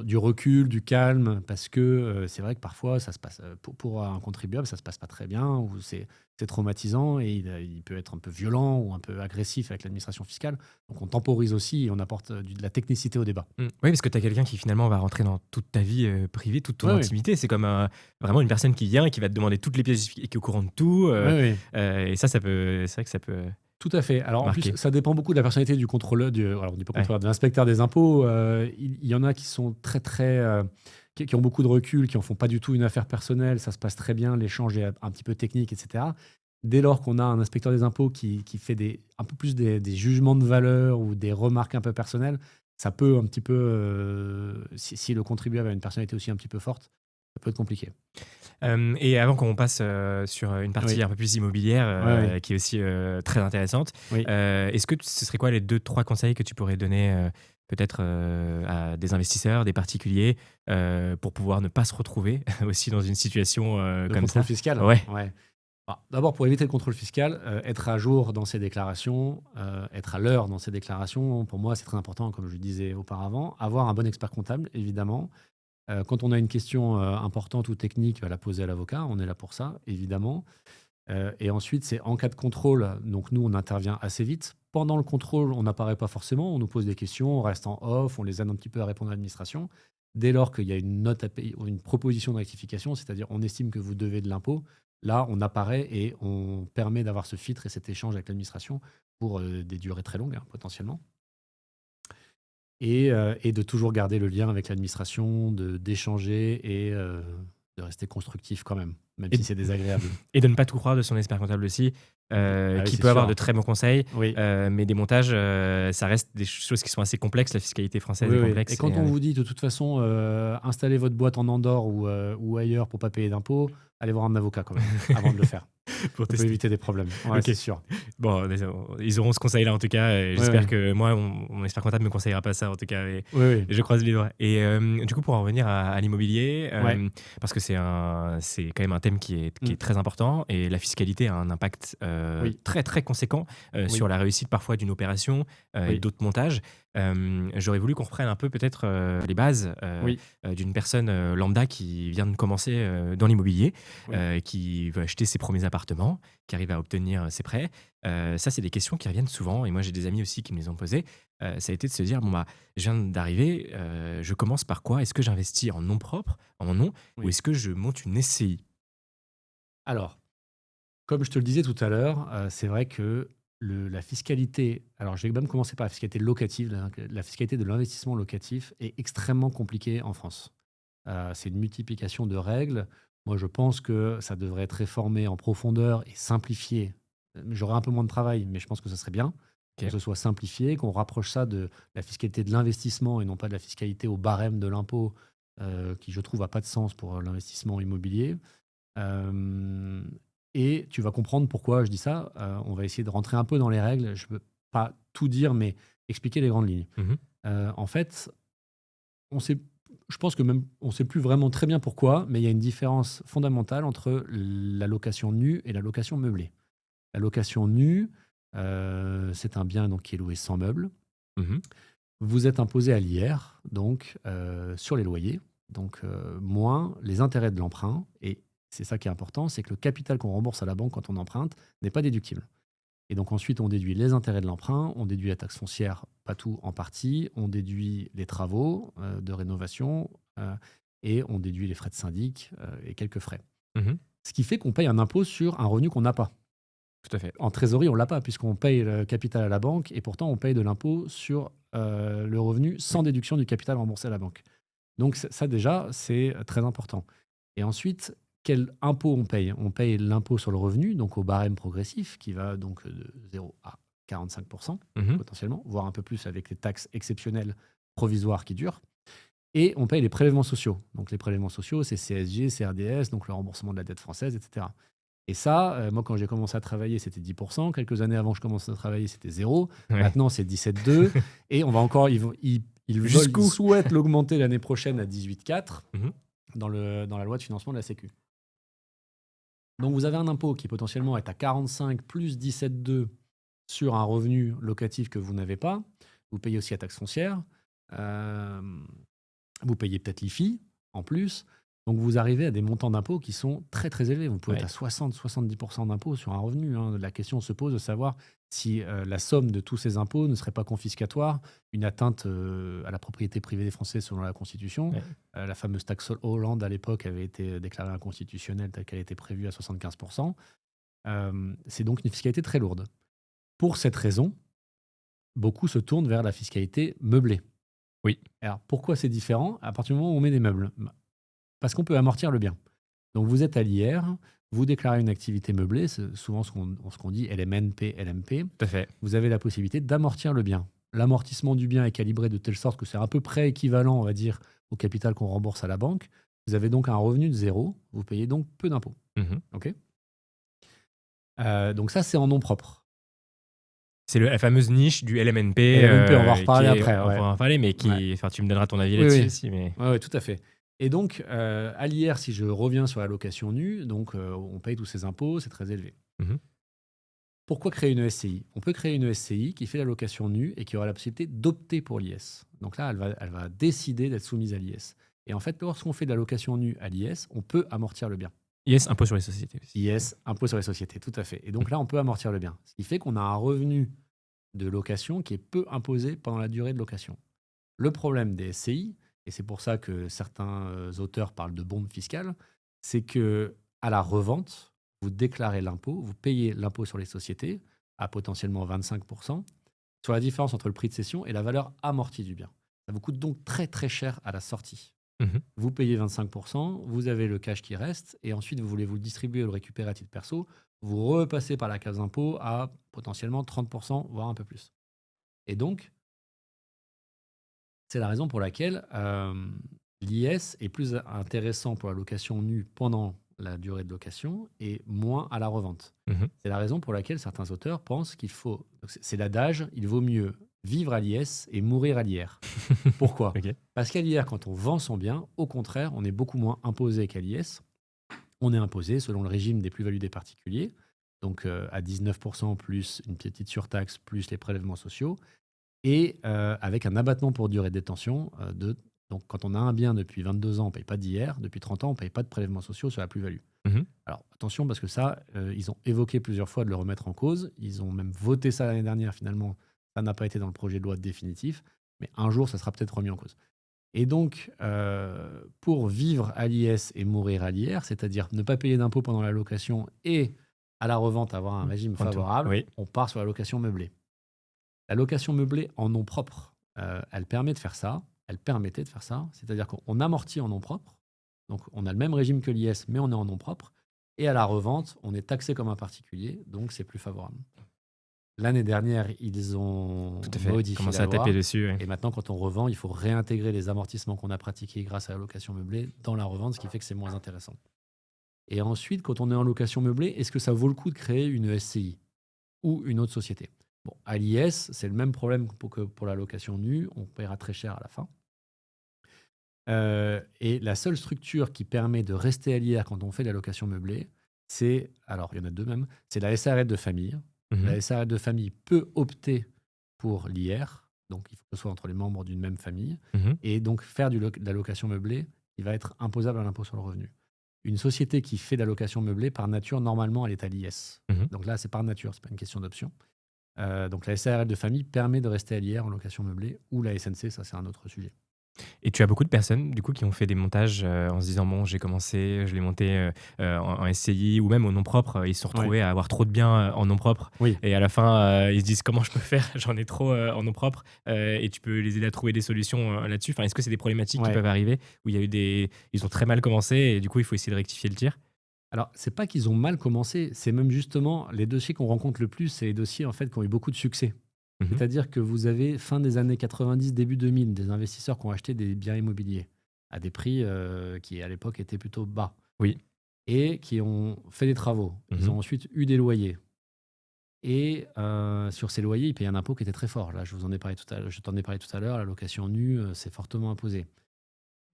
du recul, du calme, parce que c'est vrai que parfois, ça se passe, pour un contribuable, ça se passe pas très bien, ou c'est traumatisant, et il peut être un peu violent ou un peu agressif avec l'administration fiscale. Donc, on temporise aussi et on apporte de la technicité au débat. oui, parce que tu as quelqu'un qui finalement va rentrer dans toute ta vie privée, toute ton Oui, oui. intimité. C'est comme vraiment une personne qui vient et qui va te demander toutes les pièces et qui est au courant de tout. Oui, oui. Et ça c'est vrai que ça peut Tout à fait. Alors en plus, marquer. ça dépend beaucoup de la personnalité du contrôleur, alors on dit pas Ouais. contrôleur, de l'inspecteur des impôts. Il y en a qui sont très très, qui ont beaucoup de recul, qui en font pas du tout une affaire personnelle. Ça se passe très bien, l'échange est un petit peu technique, etc. Dès lors qu'on a un inspecteur des impôts qui fait un peu plus des jugements de valeur ou des remarques un peu personnelles, ça peut un petit peu, si le contribuable a une personnalité aussi un petit peu forte, ça peut être compliqué. Et avant qu'on passe sur une partie Oui, un peu plus immobilière, oui, oui. qui est aussi très intéressante, Oui. est-ce que ce serait quoi les 2-3 conseils que tu pourrais donner peut-être à des investisseurs, des particuliers, pour pouvoir ne pas se retrouver aussi dans une situation Le comme contrôle ça? fiscal? Ouais. Ouais. D'abord, pour éviter le contrôle fiscal, être à jour dans ses déclarations, être à l'heure dans ses déclarations, pour moi, c'est très important, comme je le disais auparavant. Avoir un bon expert comptable, évidemment. Quand on a une question importante ou technique, la poser à l'avocat, on est là pour ça, évidemment. Et ensuite, c'est en cas de contrôle, donc nous, on intervient assez vite. Pendant le contrôle, on n'apparaît pas forcément, on nous pose des questions, on reste en off, on les aide un petit peu à répondre à l'administration. Dès lors qu'il y a une note à payer ou une proposition de rectification, c'est-à-dire on estime que vous devez de l'impôt, là, on apparaît et on permet d'avoir ce filtre et cet échange avec l'administration pour des durées très longues, hein, potentiellement. Et de toujours garder le lien avec l'administration, d'échanger et de rester constructif quand même Et si c'est désagréable. Et de ne pas tout croire de son expert comptable aussi, Ah oui, qui c'est peut avoir de sûr. très bons conseils, Oui. mais des montages, ça reste des choses qui sont assez complexes. La fiscalité française Oui, est oui. Et complexe. quand on vous dit de toute façon, installez votre boîte en Andorre ou ailleurs pour pas payer d'impôts, allez voir un avocat quand même avant de le faire. Pour Ça peut tester. éviter des problèmes. Ouais, Ok. c'est sûr. Bon, ils auront ce conseil-là en tout cas. Et Oui, j'espère oui. que moi, mon expert comptable me conseillera pas ça en tout cas. Et Oui, oui. je croise les doigts. Et du coup, pour en revenir à l'immobilier, Ouais. parce que c'est quand même un thème qui est Mm. très important, et la fiscalité a un impact Oui. très très conséquent Oui. sur la réussite parfois d'une opération et Oui. d'autres montages. J'aurais voulu qu'on reprenne un peu peut-être les bases Oui. d'une personne lambda qui vient de commencer dans l'immobilier, Oui. qui veut acheter ses premiers appartements, qui arrive à obtenir ses prêts. Ça, c'est des questions qui reviennent souvent, et moi j'ai des amis aussi qui me les ont posées. ça a été de se dire, bon, bah, je viens d'arriver, je commence par quoi? Est-ce que j'investis en nom propre, en mon nom, ou Oui. est-ce que je monte une SCI? Alors, comme je te le disais tout à l'heure, c'est vrai que la fiscalité, alors je vais même commencer par la fiscalité locative. La fiscalité de l'investissement locatif est extrêmement compliquée en France. C'est une multiplication de règles. Moi, je pense que ça devrait être réformé en profondeur et simplifié. J'aurais un peu moins de travail, mais je pense que ce serait bien que OK. ce soit simplifié, qu'on rapproche ça de la fiscalité de l'investissement et non pas de la fiscalité au barème de l'impôt, qui, je trouve, a pas de sens pour l'investissement immobilier. Hem Et tu vas comprendre pourquoi je dis ça. On va essayer de rentrer un peu dans les règles. Je ne peux pas tout dire, mais expliquer les grandes lignes. Mmh. En fait, on sait je pense que même on ne sait plus vraiment très bien pourquoi, mais il y a une différence fondamentale entre la location nue et la location meublée. La location nue, c'est un bien donc qui est loué sans meubles. Mmh. Vous êtes imposé à l'IR, donc sur les loyers, donc moins les intérêts de l'emprunt. Et c'est ça qui est important, c'est que le capital qu'on rembourse à la banque quand on emprunte n'est pas déductible. Et donc ensuite, on déduit les intérêts de l'emprunt, on déduit la taxe foncière, pas tout, en partie, on déduit les travaux de rénovation et on déduit les frais de syndic et quelques frais. Mmh. Ce qui fait qu'on paye un impôt sur un revenu qu'on n'a pas. Tout à fait. En trésorerie, on l'a pas, puisqu'on paye le capital à la banque et pourtant on paye de l'impôt sur le revenu Oui. sans déduction du capital remboursé à la banque. Donc ça déjà, c'est très important. Et ensuite, quel impôt on paye? On paye l'impôt sur le revenu, donc au barème progressif, qui va donc de 0 à 45 Mmh. potentiellement, voire un peu plus avec les taxes exceptionnelles provisoires qui durent. Et on paye les prélèvements sociaux. Donc les prélèvements sociaux, c'est CSG, CRDS, donc le remboursement de la dette française, etc. Et ça, moi, quand j'ai commencé à travailler, c'était 10. Quelques années avant que je commence à travailler, c'était 0. Ouais. Maintenant, c'est 17,2. Et on va encore, ils Jusqu'où? souhaitent l'augmenter l'année prochaine à 18,4 Mmh. dans la loi de financement de la Sécu. Donc, vous avez un impôt qui potentiellement est à 45 plus 17,2 sur un revenu locatif que vous n'avez pas. Vous payez aussi la taxe foncière. Euh, Vous payez peut-être l'IFI en plus. Donc vous arrivez à des montants d'impôts qui sont très très élevés. Vous pouvez être Ouais. à 60-70% d'impôts sur un revenu, hein. La question se pose de savoir si la somme de tous ces impôts ne serait pas confiscatoire, une atteinte à la propriété privée des Français selon la Constitution. Ouais. La fameuse taxe Hollande à l'époque avait été déclarée inconstitutionnelle telle qu'elle était prévue à 75%. C'est donc une fiscalité très lourde. Pour cette raison, beaucoup se tournent vers la fiscalité meublée. Oui. Alors, pourquoi c'est différent? À partir du moment où on met des meubles, parce qu'on peut amortir le bien. Donc, vous êtes à l'IR, vous déclarez une activité meublée, c'est souvent ce qu'on dit LMNP, LMP. Tout à fait. Vous avez la possibilité d'amortir le bien. L'amortissement du bien est calibré de telle sorte que c'est à peu près équivalent, on va dire, au capital qu'on rembourse à la banque. Vous avez donc un revenu de 0, vous payez donc peu d'impôts. Mmh. Ok. Donc ça, c'est en nom propre. C'est la fameuse niche du LMNP, LMNP, on va en reparler qui est après. on Ouais. va en reparler, mais Ouais. enfin, tu me donneras ton avis Oui, là-dessus oui. aussi, mais Ouais, ouais, tout à fait. Et donc, à l'IR, si je reviens sur la location nue, donc on paye tous ces impôts, c'est très élevé. Mmh. Pourquoi créer une SCI? On peut créer une SCI qui fait la location nue et qui aura la possibilité d'opter pour l'IS. Donc là, elle va décider d'être soumise à l'IS. Et en fait, lorsqu'on fait de la location nue à l'IS, on peut amortir le bien. IS, impôt sur les sociétés aussi. IS, impôt sur les sociétés, tout à fait. Et donc là, on peut amortir le bien. Ce qui fait qu'on a un revenu de location qui est peu imposé pendant la durée de location. Le problème des SCI, et c'est pour ça que certains auteurs parlent de bombe fiscale, c'est que à la revente, vous déclarez l'impôt, vous payez l'impôt sur les sociétés à potentiellement 25% sur la différence entre le prix de cession et la valeur amortie du bien. Ça vous coûte donc très très cher à la sortie. Mmh. Vous payez 25%, vous avez le cash qui reste, et ensuite vous voulez vous le distribuer ou le récupérer à titre perso, vous repassez par la case impôt à potentiellement 30%, voire un peu plus. Et donc, c'est la raison pour laquelle l'IS est plus intéressant pour la location nue pendant la durée de location et moins à la revente. Mmh. C'est la raison pour laquelle certains auteurs pensent qu'il faut... donc c'est l'adage, il vaut mieux vivre à l'IS et mourir à l'IR. Pourquoi? OK. Parce qu'à l'IR, quand on vend son bien, au contraire, on est beaucoup moins imposé qu'à l'IS. On est imposé selon le régime des plus-values des particuliers, donc à 19% plus une petite surtaxe plus les prélèvements sociaux, et avec un abattement pour durée de détention donc quand on a un bien depuis 22 ans, on ne paye pas d'IR, depuis 30 ans, on ne paye pas de prélèvements sociaux sur la plus-value. Mmh. Alors attention, parce que ça, ils ont évoqué plusieurs fois de le remettre en cause, ils ont même voté ça l'année dernière finalement, Ça n'a pas été dans le projet de loi définitif, mais un jour, ça sera peut-être remis en cause. Et donc, pour vivre à l'IS et mourir à l'IR, c'est-à-dire ne pas payer d'impôts pendant la location et à la revente avoir un régime Prends tout. favorable, Oui. on part sur la location meublée. La location meublée en nom propre, elle permet de faire ça. Elle permettait de faire ça. C'est-à-dire qu'on amortit en nom propre. Donc, on a le même régime que l'IS, mais on est en nom propre. Et à la revente, on est taxé comme un particulier, donc c'est plus favorable. L'année dernière, ils ont Tout à fait. modifié Commencer la à taper loi. dessus. Ouais. Et maintenant, quand on revend, il faut réintégrer les amortissements qu'on a pratiqués grâce à la location meublée dans la revente, ce qui fait que c'est moins intéressant. Et ensuite, quand on est en location meublée, est-ce que ça vaut le coup de créer une SCI ou une autre société? Bon, à l'IS, c'est le même problème que pour la location nue. On paiera très cher à la fin. Et la seule structure qui permet de rester à l'IR quand on fait de la location meublée, c'est, alors il y en a deux même, c'est la SARL de famille. Mhm. La SARL de famille peut opter pour l'IR, donc il faut que ce soit entre les membres d'une même famille, Mhm. et donc faire de la location meublée, il va être imposable à l'impôt sur le revenu. Une société qui fait de la location meublée, par nature, normalement, elle est à l'IS. Mhm. Donc là, c'est par nature, c'est pas une question d'option. Donc la SARL de famille permet de rester à l'IR en location meublée, ou la SNC, ça c'est un autre sujet. Et tu as beaucoup de personnes, du coup, qui ont fait des montages en se disant, bon, j'ai commencé, je l'ai monté en SCI ou même au nom propre. Ils se sont Ouais. retrouvés à avoir trop de biens en nom propre. Oui. Et à la fin, ils se disent, comment je peux faire? J'en ai trop en nom propre. Et tu peux les aider à trouver des solutions là-dessus. Enfin, est-ce que c'est des problématiques qui Ouais. peuvent arriver où il y a eu ils ont très mal commencé et du coup, il faut essayer de rectifier le tir? Alors, c'est pas qu'ils ont mal commencé, c'est même justement les dossiers qu'on rencontre le plus, c'est les dossiers en fait qui ont eu beaucoup de succès. Mhm. C'est-à-dire que vous avez fin des années 90, début 2000, des investisseurs qui ont acheté des biens immobiliers à des prix qui à l'époque étaient plutôt bas Oui. et qui ont fait des travaux. Ils ont ensuite eu des loyers. Et sur ces loyers, ils payaient un impôt qui était très fort. Là, je t'en ai parlé tout à l'heure, la location nue, c'est fortement imposé.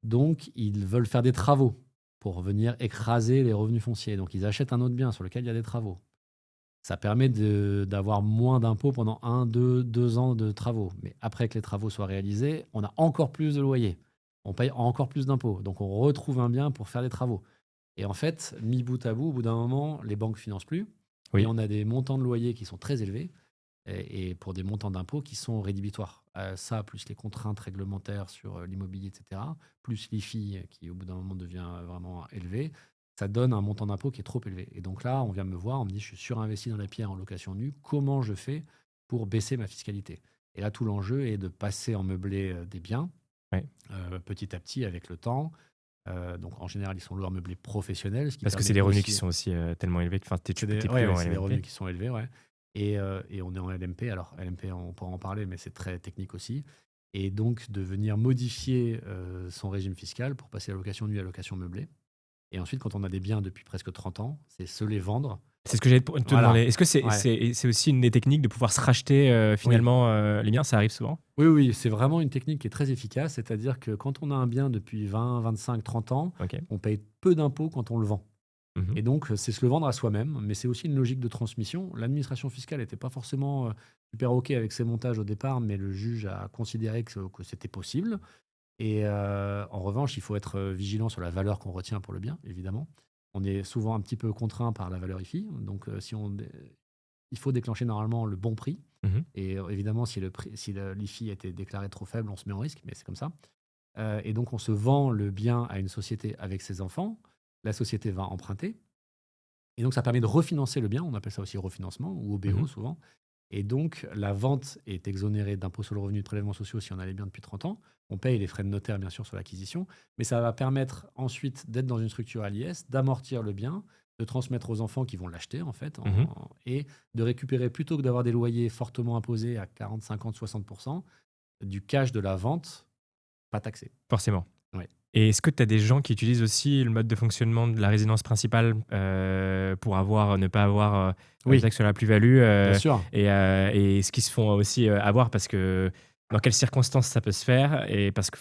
Donc, ils veulent faire des travaux pour venir écraser les revenus fonciers. Donc, ils achètent un autre bien sur lequel il y a des travaux. Ça permet d'avoir moins d'impôts pendant 1, 2 ans de travaux. Mais après que les travaux soient réalisés, on a encore plus de loyers. On paye encore plus d'impôts. Donc, on retrouve un bien pour faire des travaux. Et en fait, mis bout à bout, au bout d'un moment, les banques financent plus. Oui. Et on a des montants de loyers qui sont très élevés et pour des montants d'impôts qui sont rédhibitoires. Ça, plus les contraintes réglementaires sur l'immobilier, etc., plus l'IFI qui, au bout d'un moment, devient vraiment élevé, ça donne un montant d'impôt qui est trop élevé. Et donc là, on vient me voir, on me dit, je suis surinvesti dans la pierre en location nue, comment je fais pour baisser ma fiscalité? Et là, tout l'enjeu est de passer en meublé des biens, Ouais. petit à petit, avec le temps. Donc en général, ils sont loueurs meublés professionnels. Parce que c'est des revenus qui sont aussi tellement élevés que tu peux c'est plus en des LMNP. revenus qui sont élevés, ouais. Et on est en LMP. Alors, LMP, on pourra en parler, mais c'est très technique aussi. Et donc, de venir modifier son régime fiscal pour passer à location nue à location meublée. Et ensuite, quand on a des biens depuis presque 30 ans, c'est se les vendre. C'est ce que j'allais te Voilà. demander. Est-ce que Ouais. c'est aussi une des techniques de pouvoir se racheter finalement les biens? Ça arrive souvent? Oui, oui, c'est vraiment une technique qui est très efficace. C'est-à-dire que quand on a un bien depuis 20, 25, 30 ans, Ok. on paye peu d'impôts quand on le vend. Mhm. Et donc, c'est se le vendre à soi-même, mais c'est aussi une logique de transmission. L'administration fiscale n'était pas forcément super OK avec ces montages au départ, mais le juge a considéré que c'était possible. Et en revanche, il faut être vigilant sur la valeur qu'on retient pour le bien, évidemment. On est souvent un petit peu contraint par la valeur IFI. Donc, il faut déclencher normalement le bon prix. Mhm. Et évidemment, si l'IFI a été déclaré trop faible, on se met en risque, mais c'est comme ça. Et donc, on se vend le bien à une société avec ses enfants. La société va emprunter. Et donc, ça permet de refinancer le bien. On appelle ça aussi refinancement ou OBO Mhm. souvent. Et donc, la vente est exonérée d'impôts sur le revenu de prélèvements sociaux si on a les biens depuis 30 ans. On paye les frais de notaire, bien sûr, sur l'acquisition. Mais ça va permettre ensuite d'être dans une structure à l'IS, d'amortir le bien, de transmettre aux enfants qui vont l'acheter, en fait, Mhm. et de récupérer, plutôt que d'avoir des loyers fortement imposés à 40, 50, 60%, du cash de la vente pas taxé. Forcément. Ouais. Et est-ce que tu as des gens qui utilisent aussi le mode de fonctionnement de la résidence principale pour ne pas avoir Oui, taxe sur la plus-value bien sûr. et ce qui se font aussi avoir parce que dans quelles circonstances ça peut se faire et parce que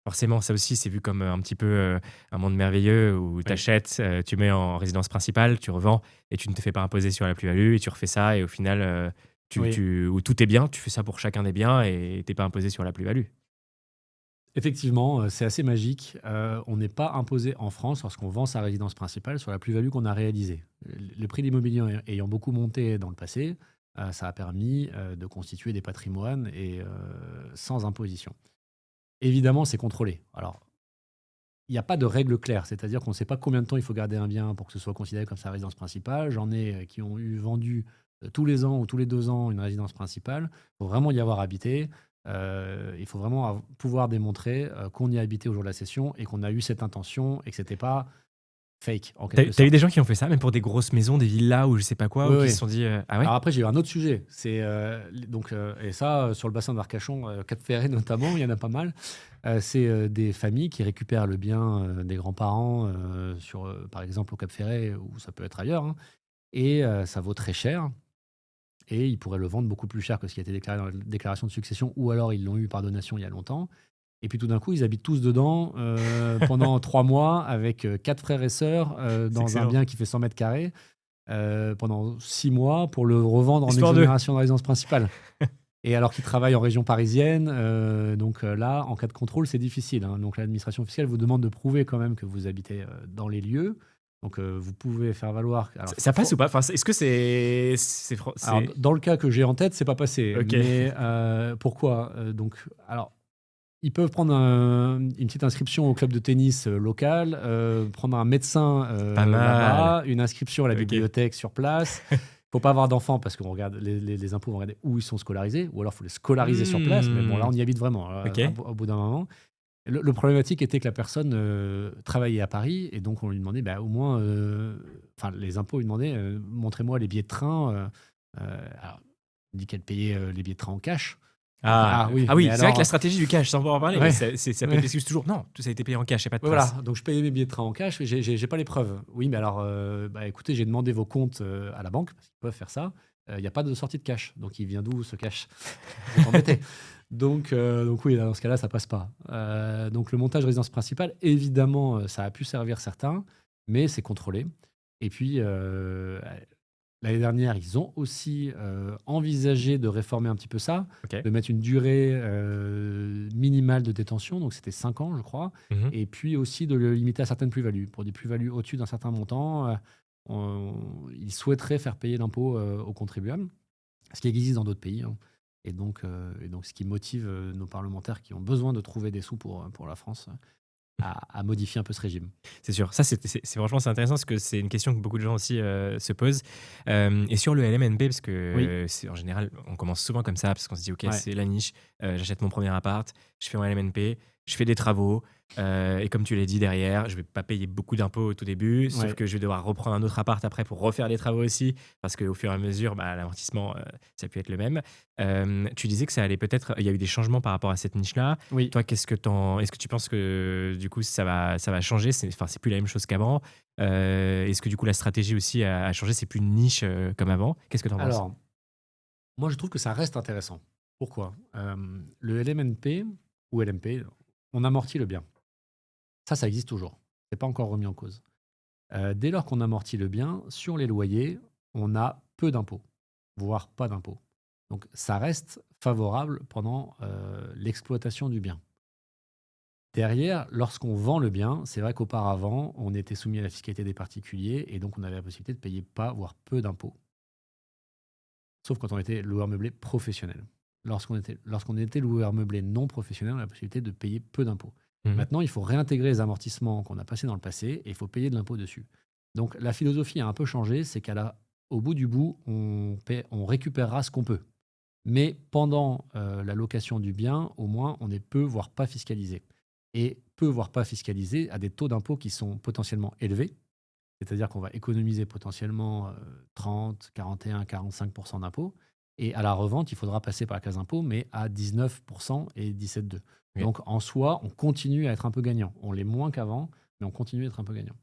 forcément ça aussi c'est vu comme un petit peu un monde merveilleux où tu Oui. achètes, tu mets en résidence principale, tu revends et tu ne te fais pas imposer sur la plus-value et tu refais ça et au final Oui. où tout est bien, tu fais ça pour chacun des biens et tu n'es pas imposé sur la plus-value. Effectivement, c'est assez magique. On n'est pas imposé en France lorsqu'on vend sa résidence principale sur la plus-value qu'on a réalisée. Le prix de l'immobilier ayant beaucoup monté dans le passé, ça a permis de constituer des patrimoines et sans imposition. Évidemment, c'est contrôlé. Alors, il n'y a pas de règle claire, c'est-à-dire qu'on ne sait pas combien de temps il faut garder un bien pour que ce soit considéré comme sa résidence principale. J'en ai qui ont eu vendu tous les ans ou tous les 2 ans une résidence principale. Il faut vraiment y avoir habité. Il faut vraiment pouvoir démontrer qu'on y a habité au jour de la cession et qu'on a eu cette intention et que ce n'était pas fake, en quelque T'as eu sorte. des gens qui ont fait ça, même pour des grosses maisons, des villas ou je sais pas quoi, Oui, ou qui oui. se sont dit ah ouais? Alors après, j'ai eu un autre sujet. Et ça, sur le bassin d'Arcachon, Cap-Ferré notamment, il y en a pas mal. C'est des familles qui récupèrent le bien des grands-parents, par exemple au Cap-Ferré, ou ça peut être ailleurs, hein, et ça vaut très cher. Et ils pourraient le vendre beaucoup plus cher que ce qui a été déclaré dans la déclaration de succession, ou alors ils l'ont eu par donation il y a longtemps. Et puis tout d'un coup, ils habitent tous dedans pendant 3 mois avec 4 frères et sœurs C'est dans un excellent. bien qui fait 100 mètres carrés pendant 6 mois pour le revendre en Histoire de. exonération de résidence principale. Et alors qu'ils travaillent en région parisienne, là, en cas de contrôle, c'est difficile, hein. Donc l'administration fiscale vous demande de prouver quand même que vous habitez dans les lieux. Donc vous pouvez faire valoir. Alors, Ça passe ou pas? Enfin, est-ce que alors, dans le cas que j'ai en tête, c'est pas passé. Ok. Mais pourquoi alors, ils peuvent prendre une petite inscription au club de tennis local, prendre un médecin Pas mal. là-bas, une inscription à la Ok. bibliothèque sur place. Faut pas avoir d'enfants parce qu'on regarde les impôts vont regarder où ils sont scolarisés, ou alors il faut les scolariser sur place. Mais bon, là, on y habite vraiment Ok. au bout d'un moment. Le problématique était que la personne travaillait à Paris et donc on lui demandait au moins, les impôts lui demandaient montrez-moi les billets de train. Alors, on dit qu'elle payait les billets de train en cash. Ah, Oui, ah mais oui, c'est vrai que alors, la stratégie du cash, sans en parler, mais ouais, ça peut ouais. être l'excuse toujours. Non, tout ça a été payé en cash, il n'y a pas de Ouais, trace. voilà, donc je payais mes billets de train en cash, mais j'ai pas les preuves. Oui, mais alors, écoutez, j'ai demandé vos comptes à la banque, parce qu'ils peuvent faire ça. Il n'y a pas de sortie de cash. Donc, il vient d'où ce cash? Vous embêtez. Donc oui, dans ce cas-là, ça passe pas. Donc, le montage résidence principale, évidemment, ça a pu servir certains, mais c'est contrôlé. Et puis, l'année dernière, ils ont aussi envisagé de réformer un petit peu ça, Ok. de mettre une durée minimale de détention, donc c'était 5 ans, je crois, Mhm. et puis aussi de le limiter à certaines plus-values. Pour des plus-values au-dessus d'un certain montant, ils souhaiteraient faire payer l'impôt aux contribuables, ce qui existe dans d'autres pays, hein. Et donc, ce qui motive nos parlementaires qui ont besoin de trouver des sous pour la France à modifier un peu ce régime. C'est sûr. Ça, franchement, c'est intéressant parce que c'est une question que beaucoup de gens aussi se posent. Et sur le LMNP, parce Oui, que c'est en général, on commence souvent comme ça parce qu'on se dit, OK, ouais, c'est la niche, j'achète mon premier appart, je fais mon LMNP, je fais des travaux. Et comme tu l'as dit derrière, je vais pas payer beaucoup d'impôts au tout début, sauf ouais. que je vais devoir reprendre un autre appart après pour refaire les travaux aussi, parce qu'au fur et à mesure, l'amortissement, ça peut être le même. Tu disais que ça allait peut-être, il y a eu des changements par rapport à cette niche-là. Oui. Toi, est-ce que tu penses que du coup ça va changer? C'est plus la même chose qu'avant. Est-ce que du coup la stratégie aussi a changé? C'est plus une niche comme avant. Qu'est-ce que tu en penses? Alors, moi, je trouve que ça reste intéressant. Pourquoi? Le LMNP ou LMP, on amortit le bien. Ça existe toujours. C'est pas encore remis en cause. Dès lors qu'on amortit le bien, sur les loyers, on a peu d'impôts, voire pas d'impôts. Donc ça reste favorable pendant l'exploitation du bien. Derrière, lorsqu'on vend le bien, c'est vrai qu'auparavant, on était soumis à la fiscalité des particuliers et donc on avait la possibilité de payer pas, voire peu d'impôts. Sauf quand on était loueur meublé professionnel. Lorsqu'on était loueur meublé non professionnel, on a la possibilité de payer peu d'impôts. Mhm. Maintenant, il faut réintégrer les amortissements qu'on a passés dans le passé et il faut payer de l'impôt dessus. Donc la philosophie a un peu changé, c'est qu'au bout du bout, on récupérera ce qu'on peut. Mais pendant la location du bien, au moins, on est peu, voire pas fiscalisé. Et peu, voire pas fiscalisé à des taux d'impôt qui sont potentiellement élevés. C'est-à-dire qu'on va économiser potentiellement 30, 41, 45% d'impôts. Et à la revente, il faudra passer par la case impôt, mais à 19% et 17,2%. Ok. Donc en soi, on continue à être un peu gagnant. On l'est moins qu'avant, mais on continue à être un peu gagnant.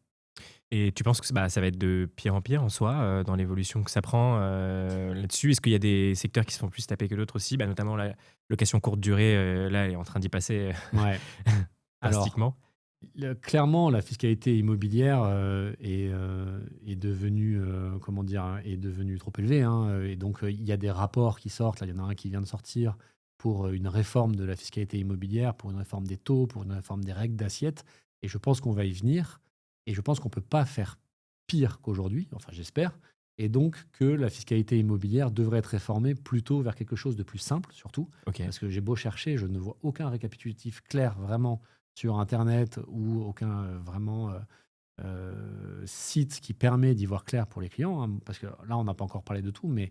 Et tu penses que ça va être de pire en pire en soi dans l'évolution que ça prend là-dessus? Est-ce qu'il y a des secteurs qui se font plus taper que d'autres aussi? Notamment la location courte durée, là, elle est en train d'y passer Ouais. Alors, drastiquement. clairement, la fiscalité immobilière est devenue, comment dire, hein, est devenue trop élevée, hein. Et donc, il y a des rapports qui sortent. Là, il y en a un qui vient de sortir pour une réforme de la fiscalité immobilière, pour une réforme des taux, pour une réforme des règles d'assiette. Et je pense qu'on va y venir. Et je pense qu'on ne peut pas faire pire qu'aujourd'hui. Enfin, j'espère. et donc que la fiscalité immobilière devrait être réformée plutôt vers quelque chose de plus simple, surtout, Ok. parce que j'ai beau chercher, je ne vois aucun récapitulatif clair vraiment sur Internet ou aucun vraiment site qui permet d'y voir clair pour les clients, hein, parce que là, on n'a pas encore parlé de tout, mais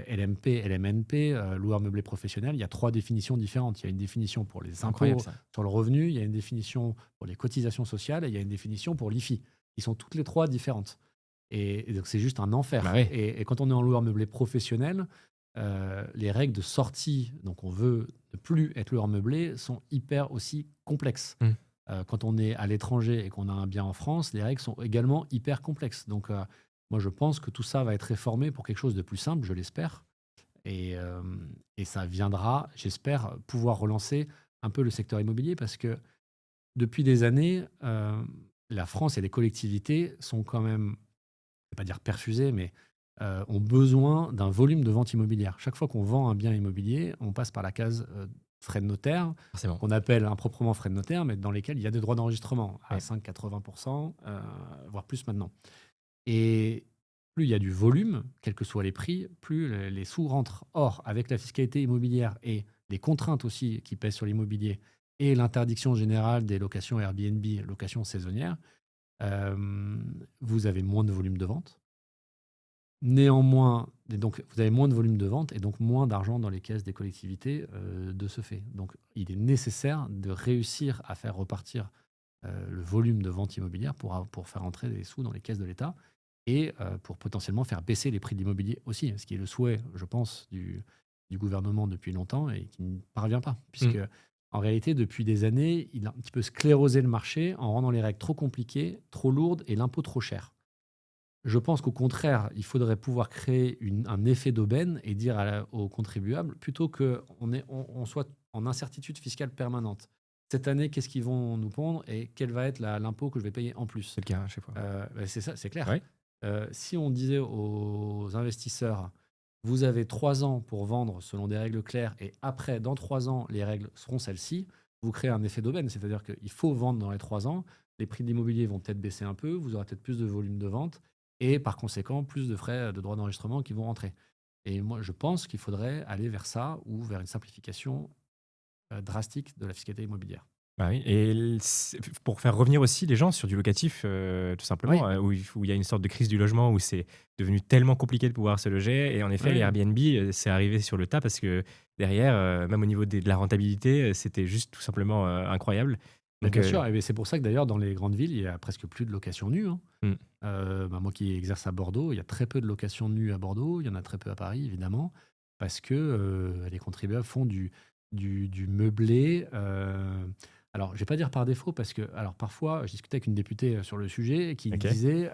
LMP, LMNP, loueur meublé professionnel, il y a 3 définitions différentes. Il y a une définition pour les Incroyable impôts ça. sur le revenu, il y a une définition pour les cotisations sociales et il y a une définition pour l'IFI. Ils sont toutes les 3 différentes. Et donc, c'est juste un Bah enfer. ouais. Et quand on est en loueur meublé professionnel, les règles de sortie, donc on veut ne plus être loueur meublé, sont hyper aussi complexes. Hmm. Quand on est à l'étranger et qu'on a un bien en France, les règles sont également hyper complexes. Donc, moi, je pense que tout ça va être réformé pour quelque chose de plus simple, je l'espère. Et ça viendra, j'espère, pouvoir relancer un peu le secteur immobilier parce que depuis des années, la France et les collectivités sont quand même, je ne vais pas dire perfusées, mais ont besoin d'un volume de vente immobilière. Chaque fois qu'on vend un bien immobilier, on passe par la case frais de notaire, Forcément. qu'on appelle improprement frais de notaire, mais dans lesquels il y a des droits d'enregistrement à Ouais. 5,80%, voire plus maintenant. Et plus il y a du volume, quels que soient les prix, plus les sous rentrent. Or, avec la fiscalité immobilière et les contraintes aussi qui pèsent sur l'immobilier et l'interdiction générale des locations Airbnb, locations saisonnières, vous avez moins de volume de vente. Néanmoins, et donc vous avez moins de volume de vente et donc moins d'argent dans les caisses des collectivités de ce fait. Donc il est nécessaire de réussir à faire repartir le volume de vente immobilière pour faire entrer des sous dans les caisses de l'État et pour potentiellement faire baisser les prix de l'immobilier aussi, ce qui est le souhait, je pense, du gouvernement depuis longtemps et qui ne parvient pas. Puisque, Hmm. en réalité, depuis des années, il a un petit peu sclérosé le marché en rendant les règles trop compliquées, trop lourdes et l'impôt trop cher. Je pense qu'au contraire, il faudrait pouvoir créer un effet d'aubaine et dire aux contribuables, plutôt qu'on soit en incertitude fiscale permanente. Cette année, qu'est-ce qu'ils vont nous pondre et quel va être l'impôt que je vais payer en plus? C'est le cas à chaque fois. C'est ça, c'est clair. Ouais. Si on disait aux investisseurs, vous avez 3 ans pour vendre selon des règles claires et après, dans 3 ans, les règles seront celles-ci, vous créez un effet d'aubaine. C'est-à-dire qu'il faut vendre dans les 3 ans, les prix de l'immobilier vont peut-être baisser un peu, vous aurez peut-être plus de volume de vente et par conséquent, plus de frais de droits d'enregistrement qui vont rentrer. Et moi, je pense qu'il faudrait aller vers ça ou vers une simplification drastique de la fiscalité immobilière. Bah oui, et pour faire revenir aussi les gens sur du locatif, tout Oui, simplement, où il y a une sorte de crise du logement, où c'est devenu tellement compliqué de pouvoir se loger. Et en effet, les oui. Airbnb, c'est arrivé sur le tas parce que derrière, même au niveau de la rentabilité, c'était juste tout simplement incroyable. Mais Donc, bien sûr, et c'est pour ça que d'ailleurs, dans les grandes villes, il y a presque plus de location nue, hein. hmm, Moi qui exerce à Bordeaux, il y a très peu de locations nues à Bordeaux, il y en a très peu à Paris, évidemment, parce que les contribuables font du meublé. Alors, je ne vais pas dire par défaut, parce que alors, parfois, je discutais avec une députée sur le sujet qui ok. disait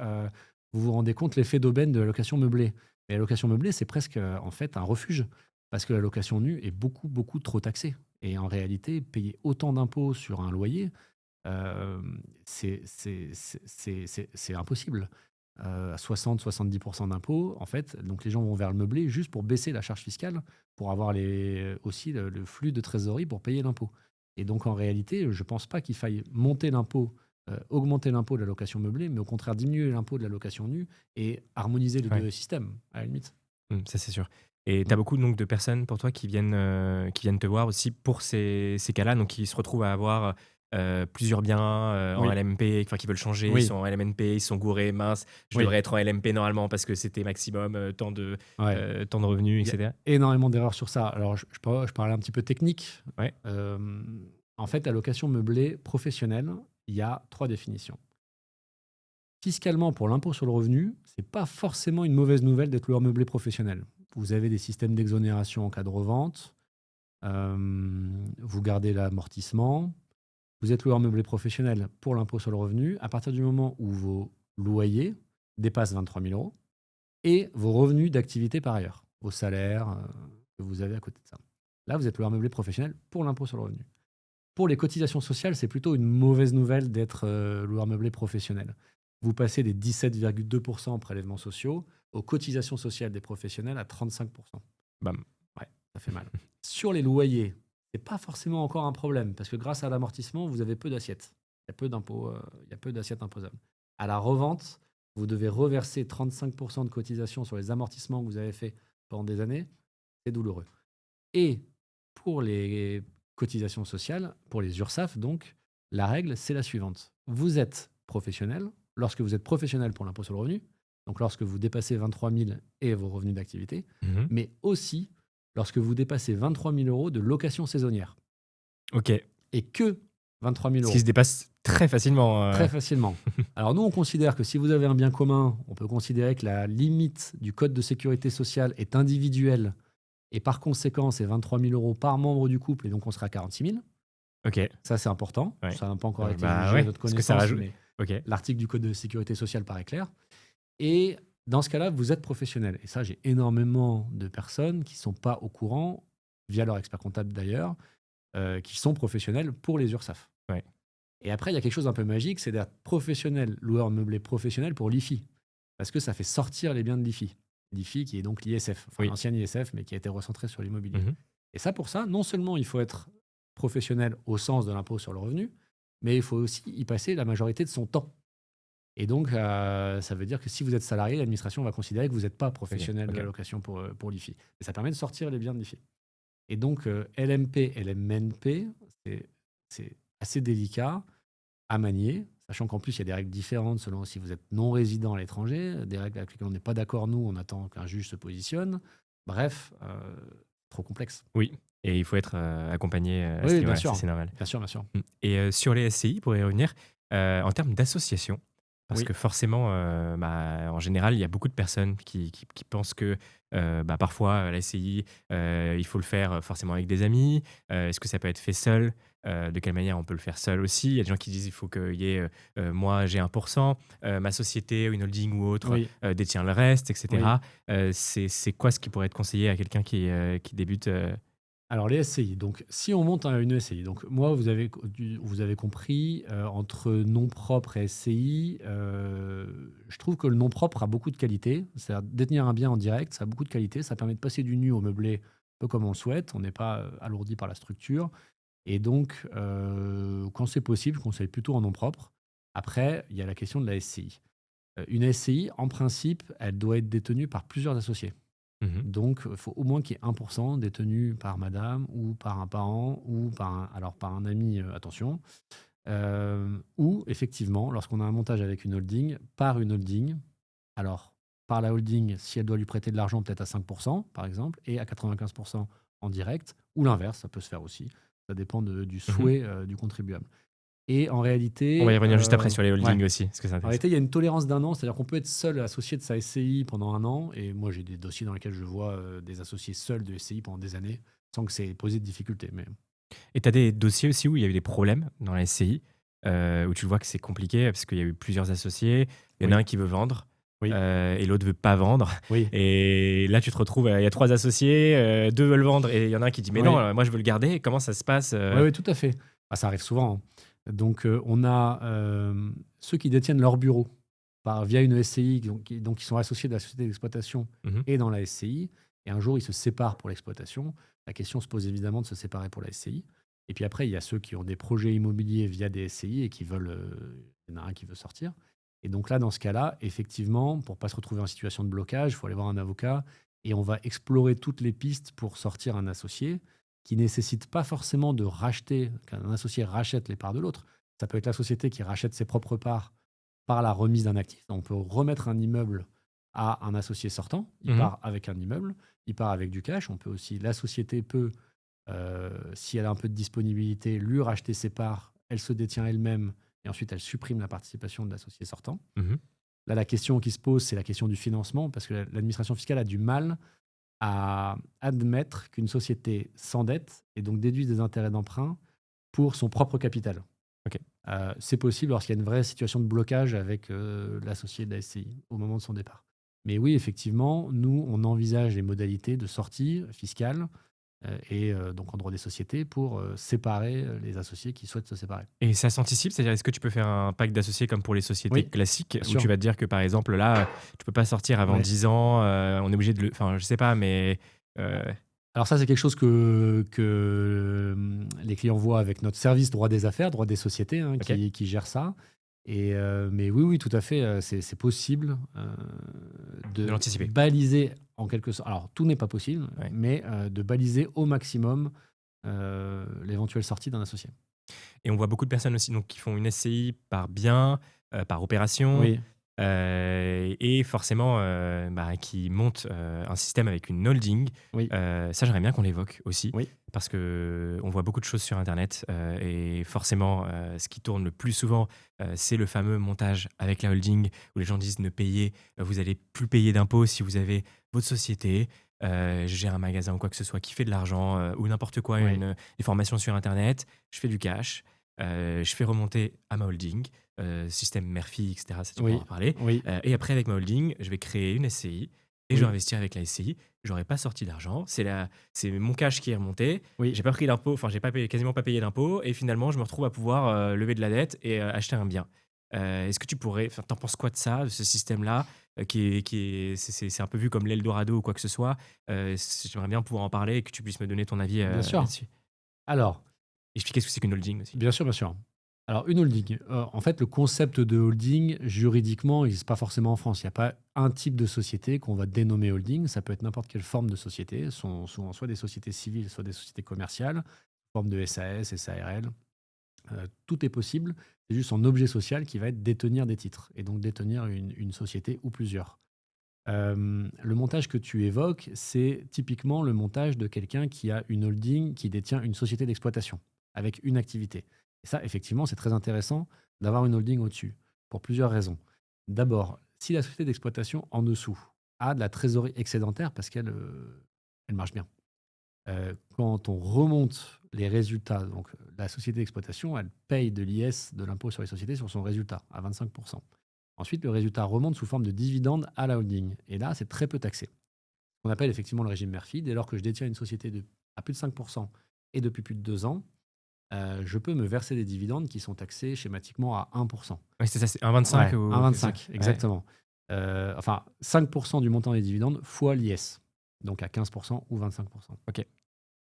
vous vous rendez compte l'effet d'aubaine de la location meublée. Mais la location meublée, c'est presque en fait un refuge, parce que la location nue est beaucoup, beaucoup trop taxée. Et en réalité, payer autant d'impôts sur un loyer, c'est impossible. À 60-70% d'impôts, en fait, donc les gens vont vers le meublé juste pour baisser la charge fiscale, pour avoir aussi le flux de trésorerie pour payer l'impôt. Et donc en réalité, je ne pense pas qu'il faille monter l'impôt, augmenter l'impôt de la location meublée, mais au contraire diminuer l'impôt de la location nue et harmoniser les Ouais. deux systèmes, à la limite. Ça, c'est sûr. Et tu as Mm. beaucoup donc de personnes pour toi qui viennent te voir aussi pour ces cas-là, donc qui se retrouvent à avoir, plusieurs biens, en Oui, LMP, enfin qui veulent changer, ils oui, sont en LMNP, ils sont gourés: «Mince, je oui. devrais être en LMP normalement parce que c'était maximum, Ouais. tant de revenus» et Il y a cetera. énormément d'erreurs sur ça. Alors, je parlais un petit peu technique. Ouais, En fait, la location meublée professionnelle, il y a 3 définitions. Fiscalement, pour l'impôt sur le revenu, c'est pas forcément une mauvaise nouvelle d'être loueur meublé professionnel. Vous avez des systèmes d'exonération en cas de revente, vous gardez l'amortissement, vous êtes loueur meublé professionnel pour l'impôt sur le revenu à partir du moment où vos loyers dépassent 23 000 euros et vos revenus d'activité par ailleurs, vos salaires que vous avez à côté de ça. Là, vous êtes loueur meublé professionnel pour l'impôt sur le revenu. Pour les cotisations sociales, c'est plutôt une mauvaise nouvelle d'être loueur meublé professionnel. Vous passez des 17,2% en prélèvements sociaux aux cotisations sociales des professionnels à 35%. bam. Ouais, ça fait mal. Sur les loyers, c'est pas forcément encore un problème parce que grâce à l'amortissement, vous avez peu d'assiettes. Il y a peu d'impôts, il y a peu d'assiettes imposables. À la revente, vous devez reverser 35% de cotisation sur les amortissements que vous avez fait pendant des années, c'est douloureux. Et pour les cotisations sociales, pour les URSSAF, donc, la règle, c'est la suivante. Vous êtes professionnel, lorsque vous êtes professionnel pour l'impôt sur le revenu, donc lorsque vous dépassez 23 000 et vos revenus d'activité, Mhm. mais aussi lorsque vous dépassez 23 000 euros de location saisonnière. Ok. Et que 23 000 Ce qui se euros, dépasse très facilement. très facilement. Alors nous, on considère que si vous avez un bien commun, on peut considérer que la limite du code de sécurité sociale est individuelle et par conséquent, c'est 23 000 euros par membre du couple et donc on sera à 46 000. Ok. Ça, c'est important. Ouais. Ça n'a pas encore été Bah jugé à ouais, notre parce que ça connaissance, rajoute. mais Ok. l'article du code de sécurité sociale paraît clair. Et dans ce cas-là, vous êtes professionnel. Et ça, j'ai énormément de personnes qui ne sont pas au courant, via leur expert comptable d'ailleurs, qui sont professionnels pour les URSSAF. Ouais. Et après, il y a quelque chose d'un peu magique, c'est d'être professionnel, loueur meublé professionnel pour l'IFI. Parce que ça fait sortir les biens de l'IFI. L'IFI qui est donc l'ISF, enfin Oui. l'ancien ISF, mais qui a été recentré sur l'immobilier. Mhm. Et ça, pour ça, non seulement il faut être professionnel au sens de l'impôt sur le revenu, mais il faut aussi y passer la majorité de son temps. Et donc, ça veut dire que si vous êtes salarié, l'administration va considérer que vous n'êtes pas professionnel Ok. de la location pour l'IFI. Et ça permet de sortir les biens de l'IFI. Et donc, LMP, LMNP, c'est assez délicat à manier, sachant qu'en plus, il y a des règles différentes selon si vous êtes non résident à l'étranger, des règles avec lesquelles on n'est pas d'accord, nous, on attend qu'un juge se positionne. Bref, trop complexe. Oui. Et il faut être accompagné à ce Oui, bien niveau-là, sûr. ça, c'est normal. Bien sûr, bien sûr. Et sur les SCI, pour y revenir, en termes d'association, parce Oui. que forcément, en général, il y a beaucoup de personnes qui pensent que parfois, la SCI, il faut le faire forcément avec des amis. Est-ce que ça peut être fait seul? De quelle manière on peut le faire seul aussi? Il y a des gens qui disent il faut qu'il y ait, moi j'ai 1%, ma société, une holding ou autre Oui. détient le reste, etc. Oui. C'est quoi ce qui pourrait être conseillé à quelqu'un qui débute Alors les SCI, donc si on monte une SCI, donc moi vous avez compris, entre nom propre et SCI, je trouve que le nom propre a beaucoup de qualités. C'est-à-dire détenir un bien en direct, ça a beaucoup de qualités, ça permet de passer du nu au meublé un peu comme on le souhaite, on n'est pas alourdi par la structure. Et donc quand c'est possible, je conseille plutôt en nom propre. Après, il y a la question de la SCI. Une SCI, en principe, elle doit être détenue par plusieurs associés. Mhm. Donc, il faut au moins qu'il y ait 1% détenu par madame ou par un parent ou par un ami, attention. Ou effectivement, lorsqu'on a un montage avec une holding, par une holding. Alors, par la holding, si elle doit lui prêter de l'argent, peut-être à 5%, par exemple, et à 95% en direct, ou l'inverse, ça peut se faire aussi. Ça dépend du Mhm. souhait du contribuable. Et en On va y réalité, revenir juste après sur les ouais. holdings aussi, parce que c'est En intéressant. réalité, il y a une tolérance d'un an, c'est-à-dire qu'on peut être seul associé de sa SCI pendant un an. Et moi, j'ai des dossiers dans lesquels je vois des associés seuls de SCI pendant des années, sans que ça ait posé de difficultés. Mais Et tu as des dossiers aussi où il y a eu des problèmes dans la SCI, où tu vois que c'est compliqué parce qu'il y a eu plusieurs associés. Il y en a oui, un qui veut vendre oui, et l'autre veut pas vendre. oui, Et là, tu te retrouves, il y a trois associés, deux veulent vendre et il y en a un qui dit mais non, oui, moi je veux le garder. Comment ça se passe oui, oui, tout à fait. Ah, ça arrive souvent, hein. Donc, on a ceux qui détiennent leur bureau via une SCI, donc qui sont associés de la société d'exploitation Mhm. et dans la SCI. Et un jour, ils se séparent pour l'exploitation. La question se pose évidemment de se séparer pour la SCI. Et puis après, il y a ceux qui ont des projets immobiliers via des SCI et qui veulent. Il y en a un qui veut sortir. Et donc là, dans ce cas-là, effectivement, pour ne pas se retrouver en situation de blocage, il faut aller voir un avocat et on va explorer toutes les pistes pour sortir un associé qui ne nécessite pas forcément de racheter, qu'un associé rachète les parts de l'autre. Ça peut être la société qui rachète ses propres parts par la remise d'un actif. Donc, on peut remettre un immeuble à un associé sortant. Il Mhm. part avec un immeuble, il part avec du cash. On peut aussi, la société peut, si elle a un peu de disponibilité, lui racheter ses parts. Elle se détient elle-même et ensuite elle supprime la participation de l'associé sortant. Mhm. Là, la question qui se pose, c'est la question du financement, parce que l'administration fiscale a du mal à admettre qu'une société s'endette et donc déduise des intérêts d'emprunt pour son propre capital. Ok. C'est possible lorsqu'il y a une vraie situation de blocage avec l'associé de la SCI au moment de son départ. Mais oui, effectivement, nous, on envisage les modalités de sortie fiscale et donc en droit des sociétés pour séparer les associés qui souhaitent se séparer. Et ça s'anticipe, c'est-à-dire est-ce que tu peux faire un pacte d'associés comme pour les sociétés Oui, classiques bien où tu sûr. vas te dire que par exemple là, tu peux pas sortir avant Ouais. 10 ans, on est obligé de le. Enfin, je sais pas, mais. euh, Alors ça, c'est quelque chose que les clients voient avec notre service droit des affaires, droit des sociétés, hein, ok. qui gère ça. Mais oui, oui, tout à fait, c'est possible De de l'anticiper. baliser en quelque sorte. Alors, tout n'est pas possible, Ouais. mais de baliser au maximum l'éventuelle sortie d'un associé. Et on voit beaucoup de personnes aussi donc, qui font une SCI par bien, par opération, Oui, et forcément qui montent un système avec une holding. oui, Ça, j'aimerais bien qu'on l'évoque aussi, oui, parce qu'on voit beaucoup de choses sur Internet, et forcément, ce qui tourne le plus souvent, c'est le fameux montage avec la holding, où les gens disent ne payer, vous allez plus payer d'impôts si vous avez votre société. Je gère un magasin ou quoi que ce soit qui fait de l'argent, ou n'importe quoi, oui, des formations sur Internet, je fais du cash, je fais remonter à ma holding, système Murphy, etc. Ça, tu pourras en oui, parler. oui, Et après, avec ma holding, je vais créer une SCI et je vais oui, investir avec la SCI. J'aurais pas sorti d'argent. C'est mon cash qui est remonté. oui. J'ai pas pris d'impôt, enfin, j'ai pas payé, quasiment pas payé d'impôt. Et finalement, je me retrouve à pouvoir lever de la dette et acheter un bien. Est-ce que tu pourrais, enfin, t'en penses quoi de ça, de ce système-là, c'est un peu vu comme l'Eldorado ou quoi que ce soit. J'aimerais bien pouvoir en parler et que tu puisses me donner ton avis Bien sûr. là-dessus. Alors, Expliquer ce que c'est qu'une holding aussi. bien sûr, bien sûr. Alors, une holding, en fait, le concept de holding, juridiquement, il n'existe pas forcément en France. Il n'y a pas un type de société qu'on va dénommer holding. Ça peut être n'importe quelle forme de société. Ce sont souvent soit des sociétés civiles, soit des sociétés commerciales, forme de SAS, SARL. Tout est possible. C'est juste son objet social qui va être détenir des titres et donc détenir une société ou plusieurs. Le montage que tu évoques, c'est typiquement le montage de quelqu'un qui a une holding, qui détient une société d'exploitation avec une activité. Et ça, effectivement, c'est très intéressant d'avoir une holding au-dessus pour plusieurs raisons. D'abord, si la société d'exploitation en dessous a de la trésorerie excédentaire parce qu'elle elle marche bien. Quand on remonte les résultats, donc la société d'exploitation, elle paye de l'IS, de l'impôt sur les sociétés, sur son résultat à 25. Ensuite, le résultat remonte sous forme de dividende à la holding. Et là, c'est très peu taxé. On appelle effectivement le régime Murphy. Dès lors que je détiens une société à plus de 5% et depuis plus de 2 ans, je peux me verser des dividendes qui sont taxés schématiquement à 1%. Ouais, c'est ça, c'est 1,25 Ouais, ou c'est ça? 1,25, Ouais. exactement. Enfin, 5% du montant des dividendes fois l'IS, donc à 15% ou 25%. Ok.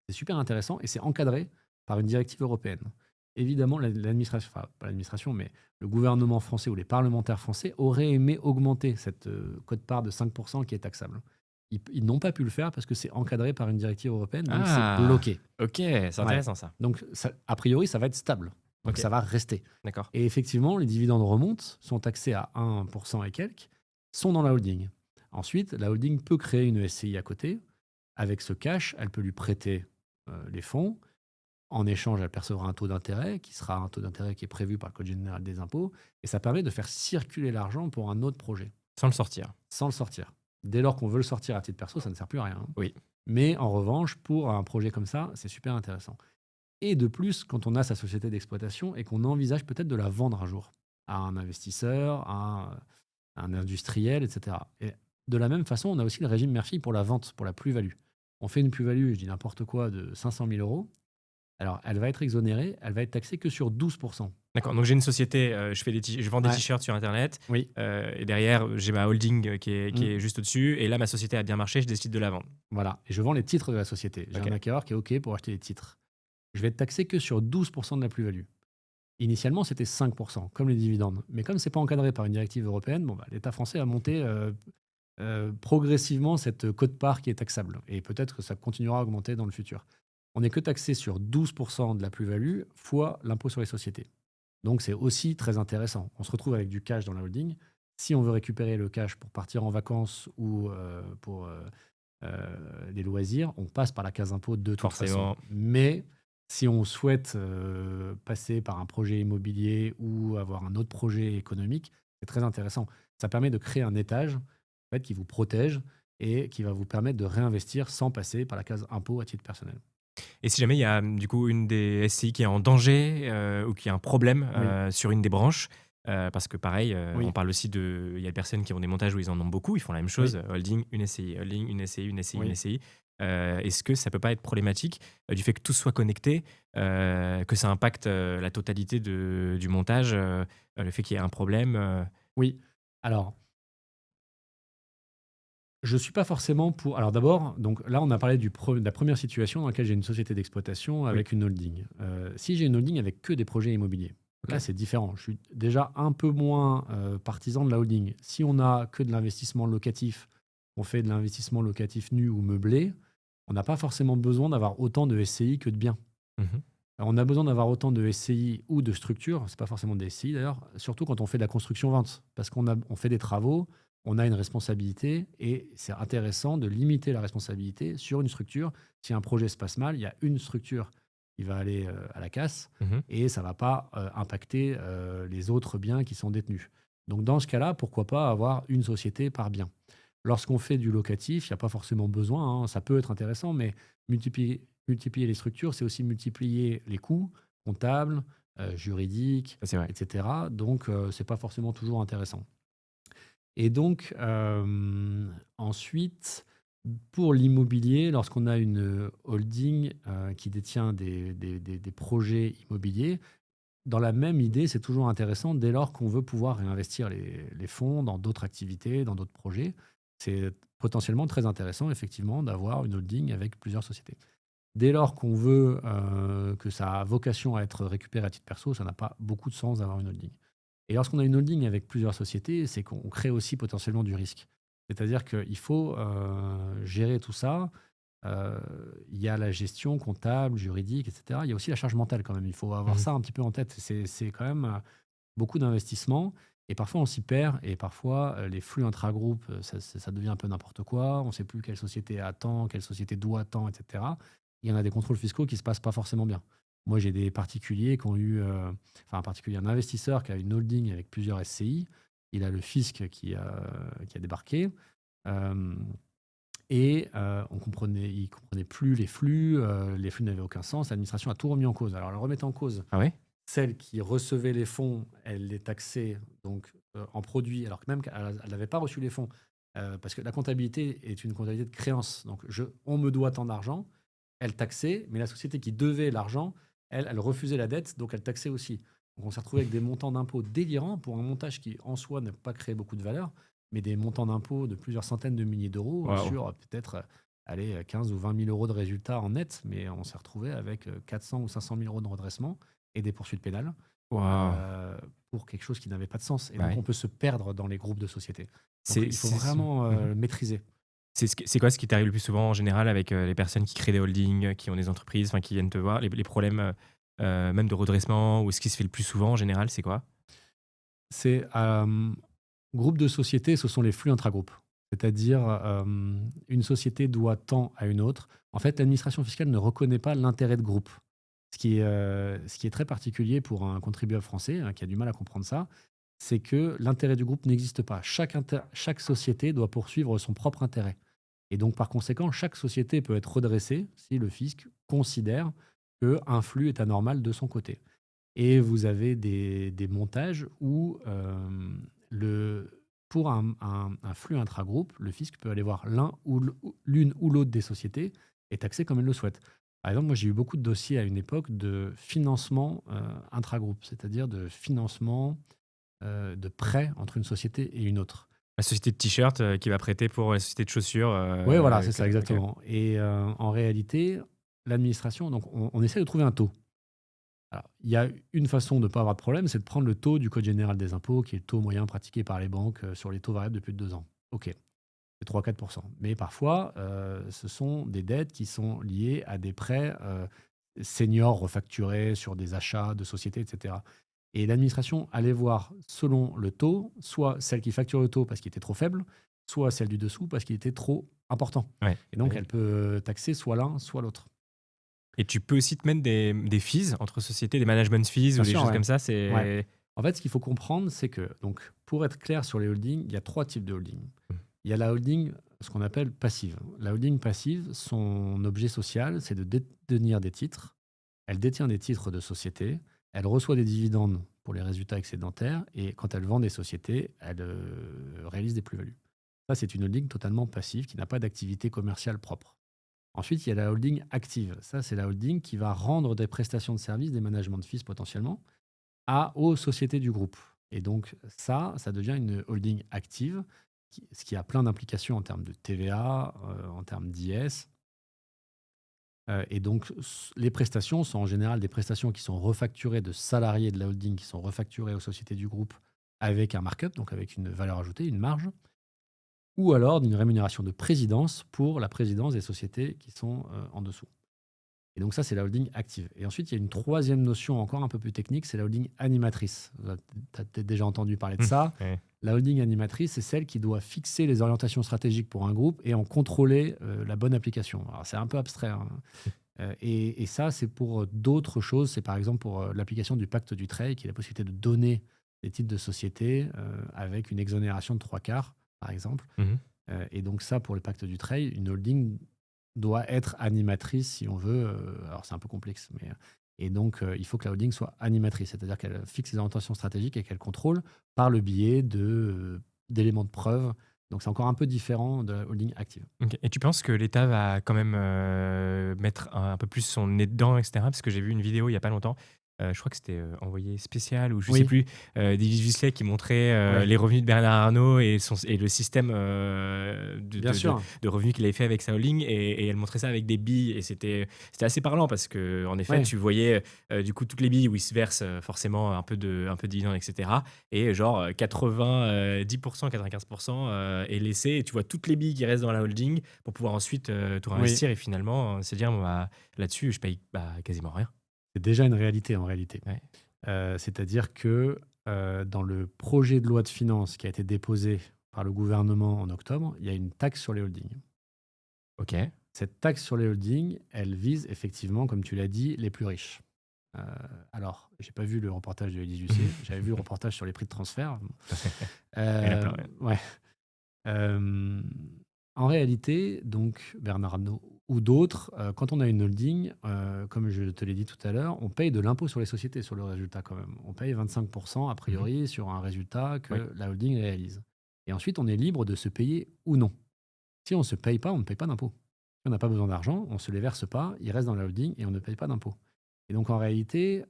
C'est super intéressant et c'est encadré par une directive européenne. Évidemment, l'administration, enfin pas l'administration, mais le gouvernement français ou les parlementaires français auraient aimé augmenter cette quote-part de 5% qui est taxable. Ils n'ont pas pu le faire parce que c'est encadré par une directive européenne, donc c'est Ah, bloqué. ok, c'est Ouais. intéressant ça. Donc, a priori, ça va être stable. Donc, Ok, ça va rester. d'accord. Et effectivement, les dividendes remontent, sont taxés à 1% et quelques, sont dans la holding. Ensuite, la holding peut créer une SCI à côté. Avec ce cash, elle peut lui prêter les fonds. En échange, elle percevra un taux d'intérêt qui sera un taux d'intérêt qui est prévu par le Code général des impôts. Et ça permet de faire circuler l'argent pour un autre projet, Sans le sortir. sans le sortir. Dès lors qu'on veut le sortir à titre perso, ça ne sert plus à rien, hein. Oui. Mais en revanche, pour un projet comme ça, c'est super intéressant. Et de plus, quand on a sa société d'exploitation et qu'on envisage peut-être de la vendre un jour à un investisseur, à un industriel, etc. Et de la même façon, on a aussi le régime Murphy pour la vente, pour la plus-value. On fait une plus-value, je dis n'importe quoi, de 500 000 euros. Alors, elle va être exonérée, elle va être taxée que sur 12%. D'accord, donc j'ai une société, je vends des Ouais, t-shirts sur internet, oui. et derrière j'ai ma holding qui Mm. est juste au-dessus, et là ma société a bien marché, je décide de la vendre. Voilà. Et je vends les titres de la société. J'ai Ok. un acquéreur qui est OK pour acheter les titres. Je vais être taxé que sur 12% de la plus-value. Initialement, c'était 5%, comme les dividendes. Mais comme c'est pas encadré par une directive européenne, bon, bah, l'État français a monté progressivement cette quote-part qui est taxable. Et peut-être que ça continuera à augmenter dans le futur. On n'est que taxé sur 12% de la plus-value fois l'impôt sur les sociétés. Donc c'est aussi très intéressant. On se retrouve avec du cash dans la holding. Si on veut récupérer le cash pour partir en vacances ou pour des loisirs, on passe par la case impôt de toute façon. Forcément. Mais si on souhaite passer par un projet immobilier ou avoir un autre projet économique, c'est très intéressant. Ça permet de créer un étage en fait, qui vous protège et qui va vous permettre de réinvestir sans passer par la case impôt à titre personnel. Et si jamais il y a du coup une des SCI qui est en danger, ou qui a un problème Oui, sur une des branches, parce que pareil, on oui, parle aussi de, il y a des personnes qui ont des montages où ils en ont beaucoup, ils font la même chose, oui, holding, une SCI, holding, une SCI, une SCI, une oui. SCI. Est-ce que ça peut pas être problématique du fait que tout soit connecté, que ça impacte la totalité du montage, le fait qu'il y ait un problème Oui. Alors, je suis pas forcément pour. Alors d'abord, donc là, on a parlé de la première situation dans laquelle j'ai une société d'exploitation Oui, avec une holding. Si j'ai une holding avec que des projets immobiliers, Ok. Là, c'est différent. Je suis déjà un peu moins partisan de la holding. Si on a que de l'investissement locatif, on fait de l'investissement locatif nu ou meublé, on n'a pas forcément besoin d'avoir autant de SCI que de biens. Mhm. Alors, on a besoin d'avoir autant de SCI ou de structures, c'est pas forcément des SCI d'ailleurs, surtout quand on fait de la construction-vente, parce on fait des travaux, on a une responsabilité, et c'est intéressant de limiter la responsabilité sur une structure. Si un projet se passe mal, il y a une structure qui va aller à la casse, Mhm. et ça va pas impacter les autres biens qui sont détenus. Donc dans ce cas-là, pourquoi pas avoir une société par bien? Lorsqu'on fait du locatif, il n'y a pas forcément besoin, hein, ça peut être intéressant, mais multiplier les structures, c'est aussi multiplier les coûts comptables, juridiques, Ça, c'est vrai. etc. Donc, c'est pas forcément toujours intéressant. Et donc, ensuite, pour l'immobilier, lorsqu'on a une holding qui détient des projets immobiliers, dans la même idée, c'est toujours intéressant dès lors qu'on veut pouvoir réinvestir les fonds dans d'autres activités, dans d'autres projets. C'est potentiellement très intéressant, effectivement, d'avoir une holding avec plusieurs sociétés. Dès lors qu'on veut que ça a vocation à être récupéré à titre perso, ça n'a pas beaucoup de sens d'avoir une holding. Et lorsqu'on a une holding avec plusieurs sociétés, c'est qu'on crée aussi potentiellement du risque. C'est-à-dire qu'il faut gérer tout ça. Euh, Il y a la gestion comptable, juridique, etc. Il y a aussi la charge mentale quand même. Il faut avoir Mhm. ça un petit peu en tête. C'est quand même beaucoup d'investissement. Et parfois, on s'y perd. Et parfois, les flux intra-groupes, ça devient un peu n'importe quoi. On ne sait plus quelle société attend, quelle société doit tant, etc. Il y en a des contrôles fiscaux qui ne se passent pas forcément bien. Moi, j'ai des particuliers qui ont eu, enfin, un particulier, un investisseur qui a une holding avec plusieurs SCI. Il a le fisc qui a débarqué. Euh, il comprenait plus les flux n'avaient aucun sens. L'administration a tout remis en cause. Alors, elle remettait en cause Ah ouais? celle qui recevait les fonds, elle les taxait donc en produits, alors que même qu'elle n'avait pas reçu les fonds, parce que la comptabilité est une comptabilité de créance. Donc, on me doit tant d'argent, elle taxait, mais la société qui devait l'argent, elle refusait la dette, donc elle taxait aussi. Donc, on s'est retrouvé avec des montants d'impôts délirants pour un montage qui, en soi, n'a pas créé beaucoup de valeur, mais des montants d'impôts de plusieurs centaines de milliers d'euros Waouh. sur peut-être 15 ou 20 000 euros de résultats en net, mais on s'est retrouvé avec 400 ou 500 000 euros de redressement et des poursuites pénales Waouh. euh, pour quelque chose qui n'avait pas de sens. Et Bah donc, ouais. on peut se perdre dans les groupes de sociétés. Donc, C'est il faut c'est ce vraiment Mhm. maîtriser. C'est quoi ce qui t'arrive le plus souvent en général avec les personnes qui créent des holdings, qui ont des entreprises, enfin qui viennent te voir, les problèmes même de redressement, ou ce qui se fait le plus souvent en général, c'est quoi? C'est groupe de sociétés, ce sont les flux intragroupes. C'est-à-dire, une société doit tant à une autre. En fait, l'administration fiscale ne reconnaît pas l'intérêt de groupe. Ce qui est très particulier pour un contribuable français qui a du mal à comprendre ça, c'est que l'intérêt du groupe n'existe pas. Chaque société doit poursuivre son propre intérêt. Et donc, par conséquent, chaque société peut être redressée si le fisc considère qu'un flux est anormal de son côté. Et vous avez des montages où, pour un flux intragroupe, le fisc peut aller voir l'une ou l'autre des sociétés et taxer comme il le souhaite. Par exemple, moi, j'ai eu beaucoup de dossiers à une époque de financement intragroupe, c'est-à-dire de financement de prêt entre une société et une autre. La société de t-shirt qui va prêter pour la société de chaussures. Oui, voilà, c'est ça, Ok. exactement. Et en réalité, l'administration, donc on essaie de trouver un taux. Alors, il y a une façon de ne pas avoir de problème, c'est de prendre le taux du Code général des impôts, qui est le taux moyen pratiqué par les banques sur les taux variables depuis 2 ans. OK, c'est 3-4%. Mais parfois, ce sont des dettes qui sont liées à des prêts seniors refacturés sur des achats de sociétés, etc. Et l'administration allait voir selon le taux, soit celle qui facture le taux parce qu'il était trop faible, soit celle du dessous parce qu'il était trop important. Ouais. Et donc, Ouais. elle peut taxer soit l'un, soit l'autre. Et tu peux aussi te mettre des fees entre sociétés, des management fees Bien ou des sûr, choses ouais. comme ça. Ouais. C'est. En fait, ce qu'il faut comprendre, c'est que, donc, pour être clair sur les holdings, il y a trois types de holdings. Il y a la holding, ce qu'on appelle passive. La holding passive, son objet social, c'est de détenir des titres. Elle détient des titres de société. Elle reçoit des dividendes pour les résultats excédentaires. Et quand elle vend des sociétés, elle réalise des plus-values. Ça, c'est une holding totalement passive qui n'a pas d'activité commerciale propre. Ensuite, il y a la holding active. Ça, c'est la holding qui va rendre des prestations de services, des managements de fees potentiellement, aux sociétés du groupe. Et donc ça devient une holding active, ce qui a plein d'implications en termes de TVA, en termes d'IS. Et donc, les prestations sont en général des prestations qui sont refacturées de salariés de la holding, qui sont refacturées aux sociétés du groupe avec un markup, donc avec une valeur ajoutée, une marge, ou alors d'une rémunération de présidence pour la présidence des sociétés qui sont en dessous. Et donc ça, c'est la holding active. Et ensuite, il y a une troisième notion encore un peu plus technique, c'est la holding animatrice. Tu as peut-être déjà entendu parler de ça. Ouais. La holding animatrice, c'est celle qui doit fixer les orientations stratégiques pour un groupe et en contrôler la bonne application. Alors, c'est un peu abstrait, hein. Et ça, c'est pour d'autres choses. C'est par exemple pour l'application du pacte du trade, qui est la possibilité de donner des titres de société avec une exonération de trois quarts, par exemple. Mhm. Et donc ça, pour le pacte du trade, une holding doit être animatrice si on veut. Alors c'est un peu complexe, mais et donc il faut que la holding soit animatrice, c'est-à-dire qu'elle fixe les orientations stratégiques et qu'elle contrôle par le biais d'éléments de preuve. Donc c'est encore un peu différent de la holding active. Ok. Et tu penses que l'État va quand même mettre un peu plus son nez dedans, etc. Parce que j'ai vu une vidéo il n'y a pas longtemps. Je crois que c'était envoyé spécial ou je sais Oui, plus, d'Élise Lucet qui montrait ouais, les revenus de Bernard Arnault et le système bien sûr. de revenus qu'il avait fait avec sa holding et elle montrait ça avec des billes et c'était assez parlant parce que en effet Ouais, tu voyais du coup toutes les billes où il se verse forcément un peu de dividendes, etc. Et genre 90%, 95% est laissé et tu vois toutes les billes qui restent dans la holding pour pouvoir ensuite tout oui. réinvestir et finalement se dire bon, bah, là-dessus je paye quasiment rien. C'est déjà une réalité en réalité. Ouais. C'est-à-dire que dans le projet de loi de finances qui a été déposé par le gouvernement en octobre, il y a une taxe sur les holdings. Ok. Cette taxe sur les holdings, elle vise effectivement, comme tu l'as dit, les plus riches. Euh, alors, j'ai pas vu le reportage de Élise Lucet, j'avais vu le reportage sur les prix de transfert. Il y en a plein, ouais. Ouais. Euh, En réalité, donc Bernard Arnault ou d'autres, quand on a une holding, comme je te l'ai dit tout à l'heure, on paye de l'impôt sur les sociétés sur le résultat quand même. On paye 25% a Mhm. priori sur un résultat Oui. que la holding réalise. Et ensuite, on est libre de se payer ou non. Si on ne se paye pas, on ne paye pas d'impôt. Si on n'a pas besoin d'argent, on ne se les verse pas, ils restent dans la holding et on ne paye pas d'impôt. Et donc en réalité,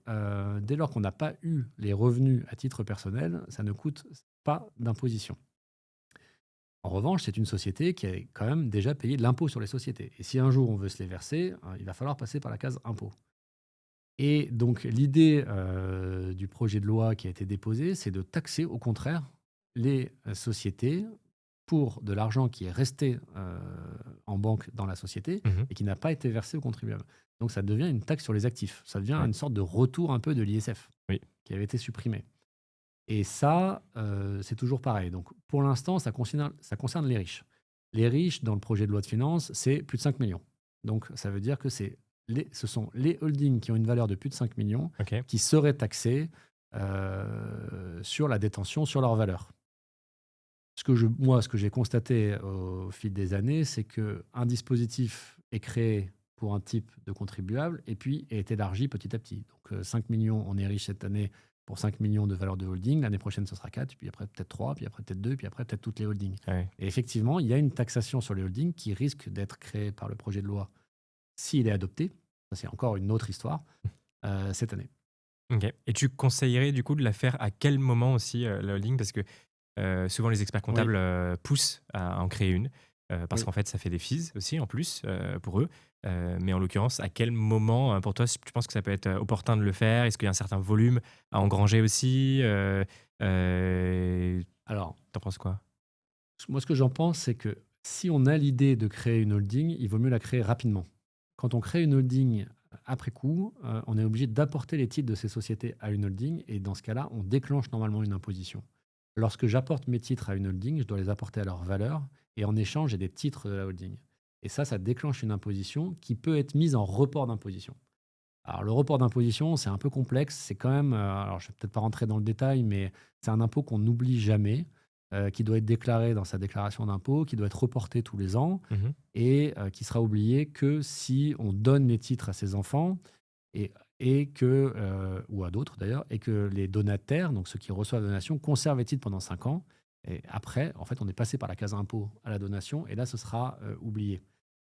dès lors qu'on n'a pas eu les revenus à titre personnel, ça ne coûte pas d'imposition. En revanche, c'est une société qui a quand même déjà payé de l'impôt sur les sociétés. Et si un jour on veut se les verser, il va falloir passer par la case impôt. Et donc l'idée du projet de loi qui a été déposé, c'est de taxer au contraire les sociétés pour de l'argent qui est resté en banque dans la société Mhm. et qui n'a pas été versé aux contribuables. Donc ça devient une taxe sur les actifs. Ça devient Ouais. une sorte de retour un peu de l'ISF Oui. qui avait été supprimé. Et ça, c'est toujours pareil. Donc, pour l'instant, ça concerne les riches. Les riches, dans le projet de loi de finances, c'est plus de 5 millions. Donc, ça veut dire que ce sont les holdings qui ont une valeur de plus de 5 millions Ok. qui seraient taxés sur la détention, sur leur valeur. Moi, ce que j'ai constaté au fil des années, c'est qu'un dispositif est créé pour un type de contribuable et puis est élargi petit à petit. Donc 5 millions, on est riche cette année pour 5 millions de valeur de holding. L'année prochaine, ce sera 4, puis après peut-être 3, puis après peut-être 2, puis après peut-être toutes les holdings. Ouais. Et effectivement, il y a une taxation sur les holdings qui risque d'être créée par le projet de loi s'il est adopté. Ça, c'est encore une autre histoire cette année. Ok. Et tu conseillerais du coup de la faire à quel moment aussi la holding? Parce que souvent les experts Oui, comptables poussent à en créer une parce oui. qu'en fait ça fait des fees aussi en plus pour eux. Mais en l'occurrence, à quel moment pour toi tu penses que ça peut être opportun de le faire? Est-ce qu'il y a un certain volume à engranger aussi? Alors, T'en penses quoi? moi, ce que j'en pense, c'est que si on a l'idée de créer une holding, il vaut mieux la créer rapidement. Quand on crée une holding après coup, on est obligé d'apporter les titres de ces sociétés à une holding et dans ce cas-là, on déclenche normalement une imposition. Lorsque j'apporte mes titres à une holding, je dois les apporter à leur valeur et en échange, j'ai des titres de la holding. Et ça déclenche une imposition qui peut être mise en report d'imposition. Alors, le report d'imposition, c'est un peu complexe. C'est quand même, alors je ne vais peut-être pas rentrer dans le détail, mais c'est un impôt qu'on n'oublie jamais, qui doit être déclaré dans sa déclaration d'impôt, qui doit être reporté tous les ans Mhm. et qui sera oublié que si on donne les titres à ses enfants et, ou à d'autres d'ailleurs, et que les donataires, donc ceux qui reçoivent la donation, conservent les titres pendant 5 ans. Et après, en fait, on est passé par la case impôt à la donation et là, ce sera oublié.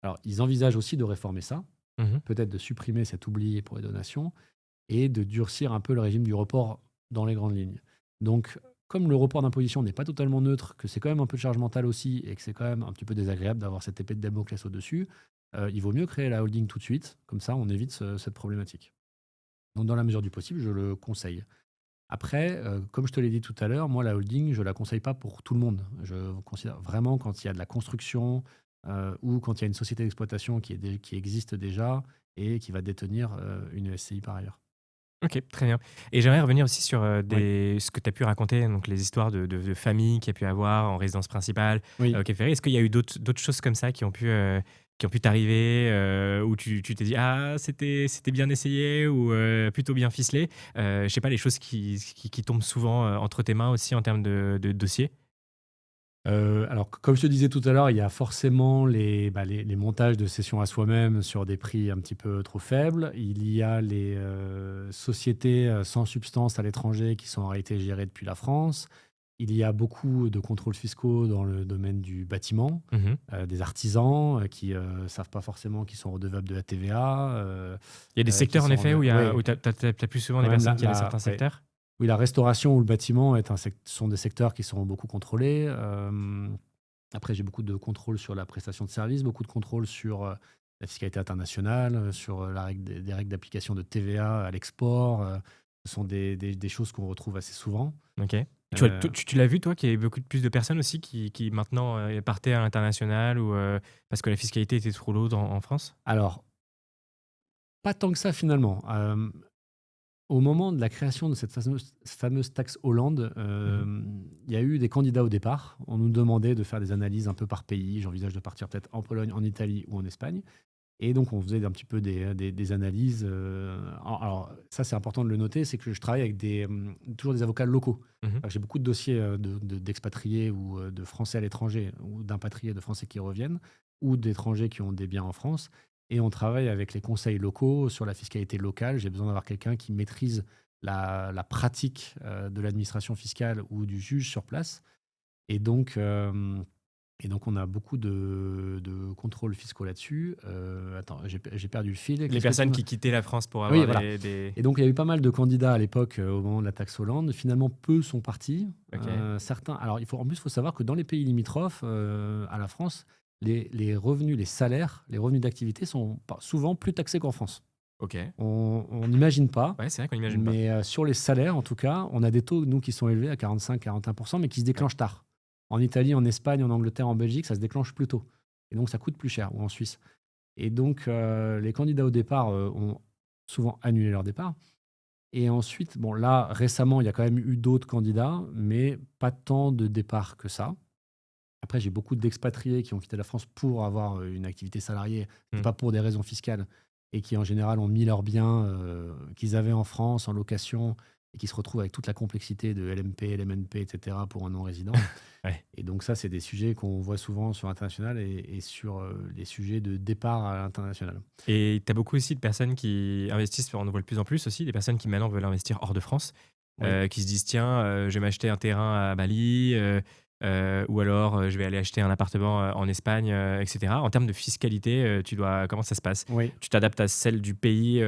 Alors, ils envisagent aussi de réformer ça, Mhm. peut-être de supprimer cet oublié pour les donations et de durcir un peu le régime du report dans les grandes lignes. Donc, comme le report d'imposition n'est pas totalement neutre, que c'est quand même un peu de charge mentale aussi et que c'est quand même un petit peu désagréable d'avoir cette épée de Damoclès au-dessus, il vaut mieux créer la holding tout de suite. Comme ça, on évite cette problématique. Donc, dans la mesure du possible, je le conseille. Après, comme je te l'ai dit tout à l'heure, moi, la holding, je ne la conseille pas pour tout le monde. Je considère vraiment quand il y a de la construction ou quand il y a une société d'exploitation qui existe déjà et qui va détenir une SCI par ailleurs. OK, très bien. Et j'aimerais revenir aussi sur, Oui, ce que tu as pu raconter, donc les histoires de famille qu'il y a pu avoir en résidence principale, oui. au Cap Ferré. Est-ce qu'il y a eu d'autres choses comme ça qui ont pu t'arriver, où tu t'es dit: «Ah, c'était bien essayé» ou «plutôt bien ficelé»? Je sais pas, les choses qui tombent souvent, entre tes mains aussi en termes de dossiers? Alors, comme je te disais tout à l'heure, il y a forcément les montages de sessions à soi-même sur des prix un petit peu trop faibles. Il y a les sociétés sans substance à l'étranger qui sont en réalité gérées depuis la France. Il y a beaucoup de contrôles fiscaux dans le domaine du bâtiment, Mmh. des artisans qui ne savent pas forcément qu'ils sont redevables de la TVA, Il y a des qui secteurs en sont effet où il y a ouais, où tu as plus souvent quand des même personnes qui allaient certains ouais. secteurs? Oui, la restauration ou le bâtiment sont des secteurs qui sont beaucoup contrôlés. Après, j'ai beaucoup de contrôles sur la prestation de services, beaucoup de contrôles sur la fiscalité internationale, sur des règles d'application de TVA à l'export. Ce sont des choses qu'on retrouve assez souvent. OK. Euh, Tu l'as vu toi qu'il y avait beaucoup plus de personnes aussi qui maintenant, partaient à l'international ou, parce que la fiscalité était trop lourde en France? alors, pas tant que ça finalement. Au moment de la création de cette fameuse taxe Hollande, Mmh. il y a eu des candidats au départ. On nous demandait de faire des analyses un peu par pays. J'envisage de partir peut-être en Pologne, en Italie ou en Espagne. Et donc, on faisait un petit peu des analyses. Alors, ça, c'est important de le noter, c'est que je travaille avec toujours des avocats locaux. Mmh. J'ai beaucoup de dossiers d'expatriés ou de Français à l'étranger, ou d'impatriés de Français qui reviennent, ou d'étrangers qui ont des biens en France. Et on travaille avec les conseils locaux sur la fiscalité locale. J'ai besoin d'avoir quelqu'un qui maîtrise la pratique de l'administration fiscale ou du juge sur place. Et donc, on a beaucoup de contrôles fiscaux là-dessus. Attends, j'ai perdu le fil. Les Qu'est-ce que tu personnes me qui quittaient la France pour Oui, avoir voilà. des Et donc, il y a eu pas mal de candidats à l'époque, au moment de la taxe Hollande. Finalement, peu sont partis. OK. Certains alors en plus, il faut savoir que dans les pays limitrophes, à la France, les revenus, les salaires, les revenus d'activité sont pas souvent plus taxés qu'en France. OK. On n'imagine pas, Ouais, c'est vrai qu'on n'imagine pas. mais sur les salaires, en tout cas, on a des taux, nous, qui sont élevés à 45-41%, mais qui se Ouais. déclenchent tard. En Italie, en Espagne, en Angleterre, en Belgique, ça se déclenche plus tôt. Et donc, ça coûte plus cher, ou en Suisse. Et donc, les candidats au départ ont souvent annulé leur départ. Et ensuite, bon, là, récemment, il y a quand même eu d'autres candidats, mais pas tant de départs que ça. Après, j'ai beaucoup d'expatriés qui ont quitté la France pour avoir une activité salariée, Mmh. pas pour des raisons fiscales, et qui en général ont mis leurs biens qu'ils avaient en France en location et qui se retrouvent avec toute la complexité de LMP, LMNP, etc. pour un non-résident. Ouais. Et donc ça, c'est des sujets qu'on voit souvent sur l'international et sur les sujets de départ à l'international. Et tu as beaucoup aussi de personnes qui investissent, on en voit de plus en plus aussi, des personnes qui maintenant veulent investir hors de France, Oui. qui se disent: «Tiens, je vais m'acheter un terrain à Bali, ou alors, je vais aller acheter un appartement, en Espagne», et cetera. En termes de fiscalité, comment ça se passe? Oui, Tu t'adaptes à celle du pays,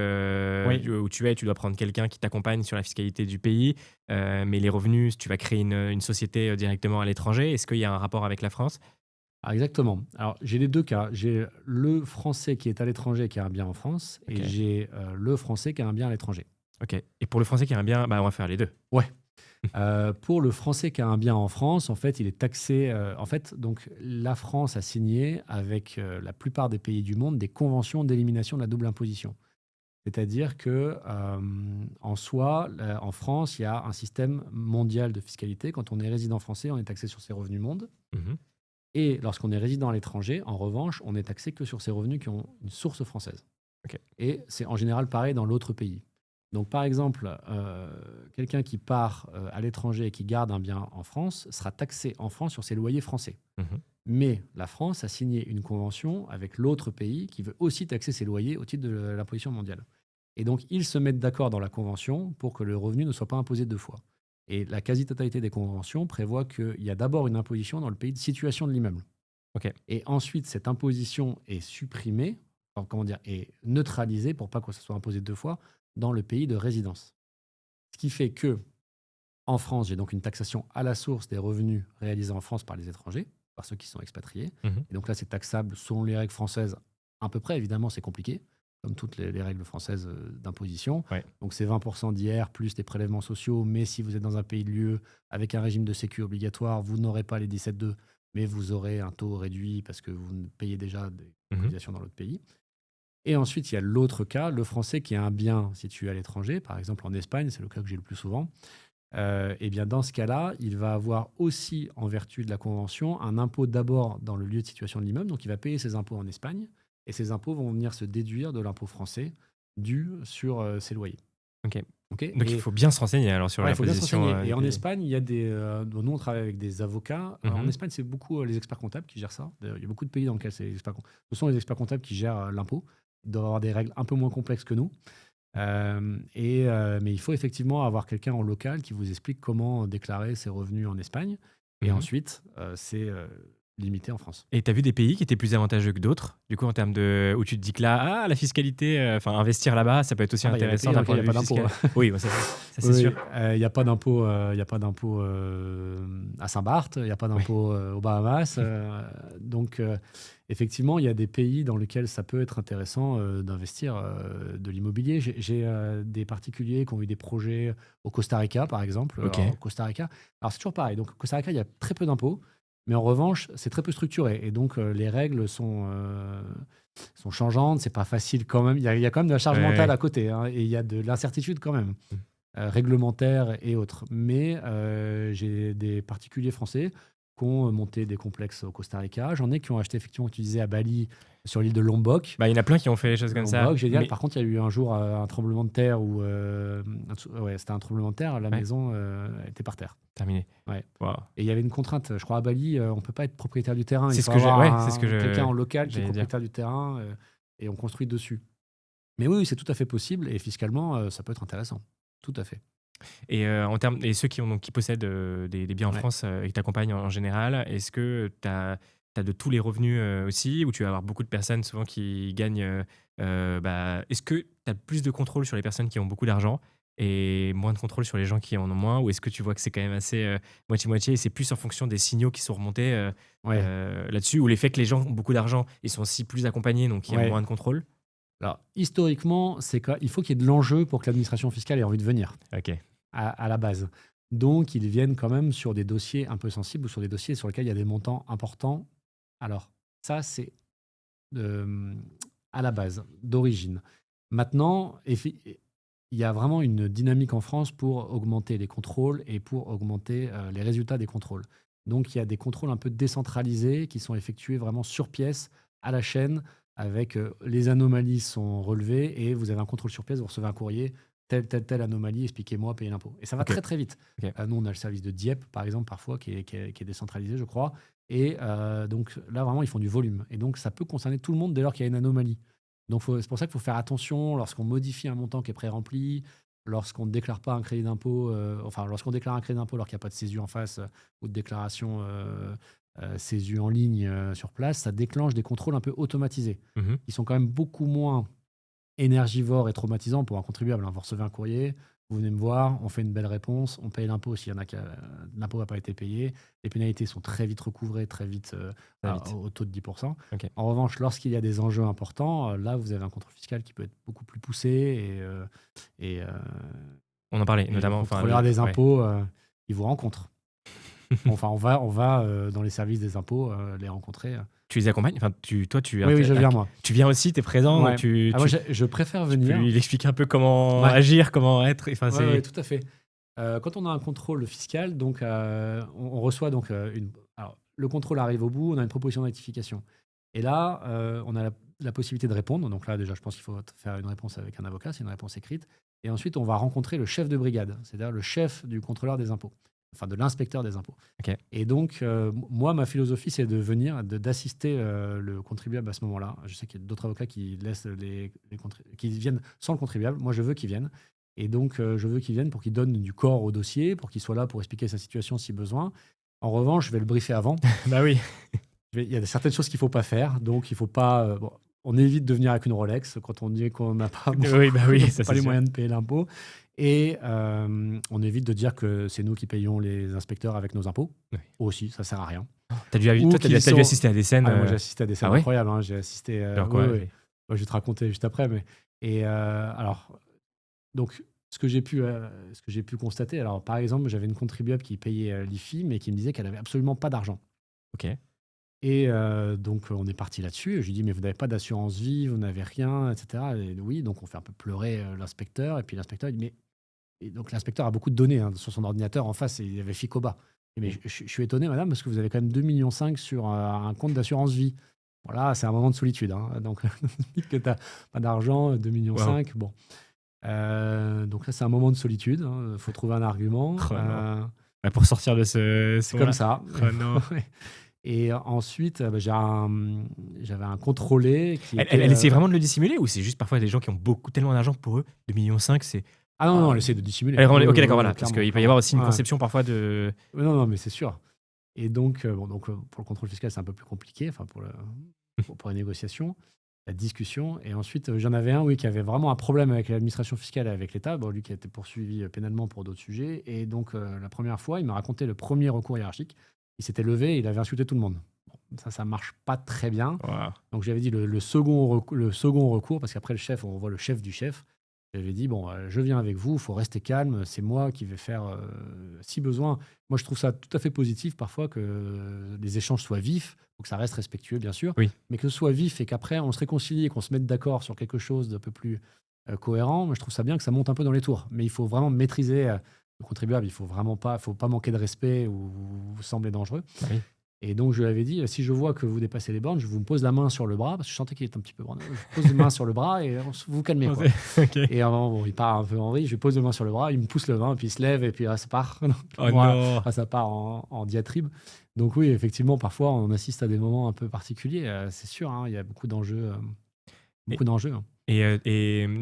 oui. où tu es, tu dois prendre quelqu'un qui t'accompagne sur la fiscalité du pays, mais les revenus, tu vas créer une société, directement à l'étranger. Est-ce qu'il y a un rapport avec la France? Ah, exactement. Alors, j'ai les deux cas. J'ai le Français qui est à l'étranger qui a un bien en France et OK, j'ai le Français qui a un bien à l'étranger. OK. Et pour le français qui aimerait bien, bah, on va faire les 2. Ouais. Pour le Français qui a un bien en France, en fait, il est taxé. En fait, donc, la France a signé avec la plupart des pays du monde des conventions d'élimination de la double imposition. C'est-à-dire que, en soi, en France, il y a un système mondial de fiscalité. Quand on est résident français, on est taxé sur ses revenus monde. Mmh. Et lorsqu'on est résident à l'étranger, en revanche, on est taxé que sur ces revenus qui ont une source française. OK. Et c'est en général pareil dans l'autre pays. Donc, par exemple, quelqu'un qui part à l'étranger et qui garde un bien en France sera taxé en France sur ses loyers français. Mmh. Mais la France a signé une convention avec l'autre pays qui veut aussi taxer ses loyers au titre de l'imposition mondiale. Et donc, ils se mettent d'accord dans la convention pour que le revenu ne soit pas imposé deux fois. Et la quasi-totalité des conventions prévoit qu'il y a d'abord une imposition dans le pays de situation de l'immeuble. OK. Et ensuite, cette imposition est supprimée, enfin, comment dire, est neutralisée pour pas que ça soit imposé deux fois dans le pays de résidence. Ce qui fait que, en France, j'ai donc une taxation à la source des revenus réalisés en France par les étrangers, par ceux qui sont expatriés. Mmh. Et donc là, c'est taxable selon les règles françaises à peu près. Évidemment, c'est compliqué, comme toutes les règles françaises d'imposition. Ouais. Donc, c'est 20% d'IR plus des prélèvements sociaux. Mais si vous êtes dans un pays de l'UE avec un régime de sécu obligatoire, vous n'aurez pas les 17,2, mais vous aurez un taux réduit parce que vous payez déjà des cotisations dans l'autre pays. Et ensuite, il y a l'autre cas, le français qui a un bien situé à l'étranger, par exemple en Espagne, c'est le cas que j'ai le plus souvent. Et bien dans ce cas-là, il va avoir aussi, en vertu de la convention, un impôt d'abord dans le lieu de situation de l'immeuble. Donc, il va payer ses impôts en Espagne. Et ces impôts vont venir se déduire de l'impôt français dû sur ses loyers. Ok. Ok. Donc, il faut bien se renseigner alors sur Ouais, la il faut bien se position. renseigner. Et en Espagne, il y a nous, on travaille avec des avocats. En Mhm. Espagne, c'est beaucoup les experts comptables qui gèrent ça. D'ailleurs, il y a beaucoup de pays dans lesquels ce sont les experts comptables qui gèrent l'impôt. Ils doivent avoir des règles un peu moins complexes que nous. Mais il faut effectivement avoir quelqu'un en local qui vous explique comment déclarer ses revenus en Espagne. Et Mhm. ensuite, c'est limité en France. Et tu as vu des pays qui étaient plus avantageux que d'autres, du coup, en termes de. Où tu te dis que là, la fiscalité, investir là-bas, ça peut être aussi Ah bah, il y a des intéressant pays dans d'un point de lesquels il vue n'y a pas fiscal. d'impôt. Oui, bah, ça c'est Oui, sûr. il n'y a pas d'impôt, à Saint-Barth, il n'y a pas Oui. d'impôt aux Bahamas. Donc, effectivement, il y a des pays dans lesquels ça peut être intéressant d'investir de l'immobilier. J'ai des particuliers qui ont eu des projets au Costa Rica, par exemple. Ok. Alors, au Costa Rica, alors c'est toujours pareil. Donc, au Costa Rica, il y a très peu d'impôts, mais en revanche, c'est très peu structuré. Et donc, les règles sont changeantes. C'est pas facile quand même. Il y a quand même de la charge Ouais, mentale ouais. à côté, hein, et il y a de l'incertitude quand même. Réglementaires et autres. Mais j'ai des particuliers français qui ont monté des complexes au Costa Rica. J'en ai qui ont acheté, effectivement, tu disais, à Bali, sur l'île de Lombok. Bah, il y en a plein qui ont fait des choses comme ça. Lombok, génial. Mais Par contre, il y a eu un jour un tremblement de terre où c'était un tremblement de terre, la Ouais. maison était par terre. terminé. Ouais. Waouh. Et il y avait une contrainte, je crois, à Bali, on ne peut pas être propriétaire du terrain. C'est Il ce faut que j'ai. avoir Ouais, c'est ce que quelqu'un en local qui est j'allais dire. propriétaire du terrain et on construit dessus. Mais oui, c'est tout à fait possible et fiscalement, ça peut être intéressant. Tout à fait. Et en termes, et ceux qui possèdent des biens en Ouais. France et qui t'accompagnent en général, est-ce que tu as de tous les revenus aussi, ou tu vas avoir beaucoup de personnes souvent qui gagnent est-ce que tu as plus de contrôle sur les personnes qui ont beaucoup d'argent et moins de contrôle sur les gens qui en ont moins, ou est-ce que tu vois que c'est quand même assez moitié-moitié et c'est plus en fonction des signaux qui sont remontés Ouais. là-dessus, ou les faits que les gens ont beaucoup d'argent, ils sont aussi plus accompagnés, donc ils ont Ouais. moins de contrôle? Alors, historiquement, il faut qu'il y ait de l'enjeu pour que l'administration fiscale ait envie de venir Ok. à la base. Donc, ils viennent quand même sur des dossiers un peu sensibles ou sur des dossiers sur lesquels il y a des montants importants. Alors, ça, c'est à la base, d'origine. Maintenant, il y a vraiment une dynamique en France pour augmenter les contrôles et pour augmenter les résultats des contrôles. Donc, il y a des contrôles un peu décentralisés qui sont effectués vraiment sur pièce, à la chaîne, avec les anomalies sont relevées et vous avez un contrôle sur pièce, vous recevez un courrier, telle anomalie, expliquez-moi, payez l'impôt. Et ça va Ok. très très vite. Ok. Nous, on a le service de Dieppe, par exemple, parfois, qui est décentralisé, je crois. Et donc là, vraiment, ils font du volume. Et donc, ça peut concerner tout le monde dès lors qu'il y a une anomalie. Donc, c'est pour ça qu'il faut faire attention lorsqu'on modifie un montant qui est pré-rempli, lorsqu'on ne déclare pas un crédit d'impôt, lorsqu'on déclare un crédit d'impôt alors qu'il n'y a pas de CESU en face ou de déclaration CESU en ligne sur place, ça déclenche des contrôles un peu automatisés. Mhm. Ils sont quand même beaucoup moins énergivores et traumatisants pour un contribuable. Vous recevez un courrier, vous venez me voir, on fait une belle réponse, on paye l'impôt s'il y en a l'impôt n'a pas été payé. Les pénalités sont très vite recouvrées, très vite, au taux de 10%. Ok. En revanche, lorsqu'il y a des enjeux importants, là, vous avez un contrôle fiscal qui peut être beaucoup plus poussé On en parlait, et notamment. le contrôleur des ouais. impôts, il vous rencontre. Enfin, on va dans les services des impôts les rencontrer. Tu les accompagnes? Enfin, toi, Oui, je viens, moi. Tu viens aussi, tu es présent, Ouais. donc Moi, je préfère tu peux venir. lui expliquer un peu comment Ouais. agir, comment être. Enfin, Ouais, ouais, tout à fait. Quand on a un contrôle fiscal, donc, on reçoit donc, alors, le contrôle arrive au bout, on a une proposition de rectification. Et là, on a la possibilité de répondre. Donc là, déjà, je pense qu'il faut faire une réponse avec un avocat, c'est une réponse écrite. Et ensuite, on va rencontrer le chef de brigade, c'est-à-dire le chef du contrôleur des impôts, enfin de l'inspecteur des impôts. Ok. Et donc, moi, ma philosophie, c'est de venir, d'assister le contribuable à ce moment-là. Je sais qu'il y a d'autres avocats qui laissent qui viennent sans le contribuable. Moi, je veux qu'ils viennent. Et donc, je veux qu'il vienne pour qu'il donne du corps au dossier, pour qu'il soit là pour expliquer sa situation si besoin. En revanche, je vais le briefer avant. Bah oui. Il y a certaines choses qu'il ne faut pas faire. Donc, il ne faut pas. On évite de venir avec une Rolex quand on dit qu'on n'a pas, Oui, bah oui, ça, pas c'est les sûr. moyens de payer l'impôt. Et on évite de dire que c'est nous qui payons les inspecteurs avec nos impôts. Oui. Aussi, ça ne sert à rien. ou Toi, qui t'as dû sont... assister à des scènes. Ah, moi, j'ai assisté à des Ah scènes ouais? incroyables, hein. J'ai assisté... Genre oui, quoi? oui. Moi, je vais te raconter juste après. Et alors, donc, ce que j'ai pu constater, alors par exemple, j'avais une contribuable qui payait l'IFI, mais qui me disait qu'elle avait absolument pas d'argent. Ok. Et donc, on est parti là-dessus. Je lui dis, mais vous n'avez pas d'assurance vie, vous n'avez rien, etc. Et oui, donc on fait un peu pleurer l'inspecteur. Et puis l'inspecteur, il dit, mais... Et donc l'inspecteur a beaucoup de données hein, sur son ordinateur en face, et il y avait Ficoba. Mais Mm. je suis étonné, madame, parce que vous avez quand même 2,5 millions sur un compte d'assurance vie. Voilà, c'est un moment de solitude, hein. Donc, dites que tu n'as pas d'argent, 2,5 Waouh. millions. Bon. Donc là, c'est un moment de solitude. Il faut trouver un argument. Oh non. Ouais, pour sortir de ce C'est comme moment-là. ça. Oh non. Et ensuite, j'avais un contrôlé qui Elle, elle, était. elle essaie vraiment de le dissimuler ou c'est juste parfois des gens qui ont tellement d'argent pour eux, 2,5 millions, c'est. Ah non, Ah, non, elle essaie de dissimuler. ok, d'accord, voilà. Parce Clairement, qu'il peut y clairement. avoir aussi une Ouais. conception parfois de. Non, non, mais c'est sûr. Et donc, pour le contrôle fiscal, c'est un peu plus compliqué, enfin, pour la négociation, la discussion. Et ensuite, j'en avais un, oui, qui avait vraiment un problème avec l'administration fiscale et avec l'État. Bon, lui qui a été poursuivi pénalement pour d'autres sujets. Et donc, la première fois, il m'a raconté le premier recours hiérarchique. Il s'était levé et il avait insulté tout le monde. Bon, ça marche pas très bien. Waouh. Donc, j'avais dit le second recours, parce qu'après le chef, on voit le chef du chef. J'avais dit, bon, je viens avec vous, il faut rester calme, c'est moi qui vais faire, si besoin. Moi, je trouve ça tout à fait positif parfois que les échanges soient vifs, faut que ça reste respectueux, bien sûr, Oui. mais que ce soit vif et qu'après, on se réconcilie et qu'on se mette d'accord sur quelque chose d'un peu plus cohérent. Moi, je trouve ça bien que ça monte un peu dans les tours. Mais il faut vraiment maîtriser le contribuable, il faut pas manquer de respect ou sembler dangereux. Ah oui. Et donc, je lui avais dit, si je vois que vous dépassez les bornes, je vous pose la main sur le bras, parce que je sentais qu'il était un petit peu borné. Je pose la main sur le bras et vous calmez, quoi. Ok. Et bon, il part un peu en vrille, je lui pose la main sur le bras, il me pousse le main, puis il se lève, et puis ça part. Oh Voilà. non. Ça part en diatribe. Donc oui, effectivement, parfois, on assiste à des moments un peu particuliers. C'est sûr, hein, il y a beaucoup d'enjeux. Et, Beaucoup d'enjeux, hein.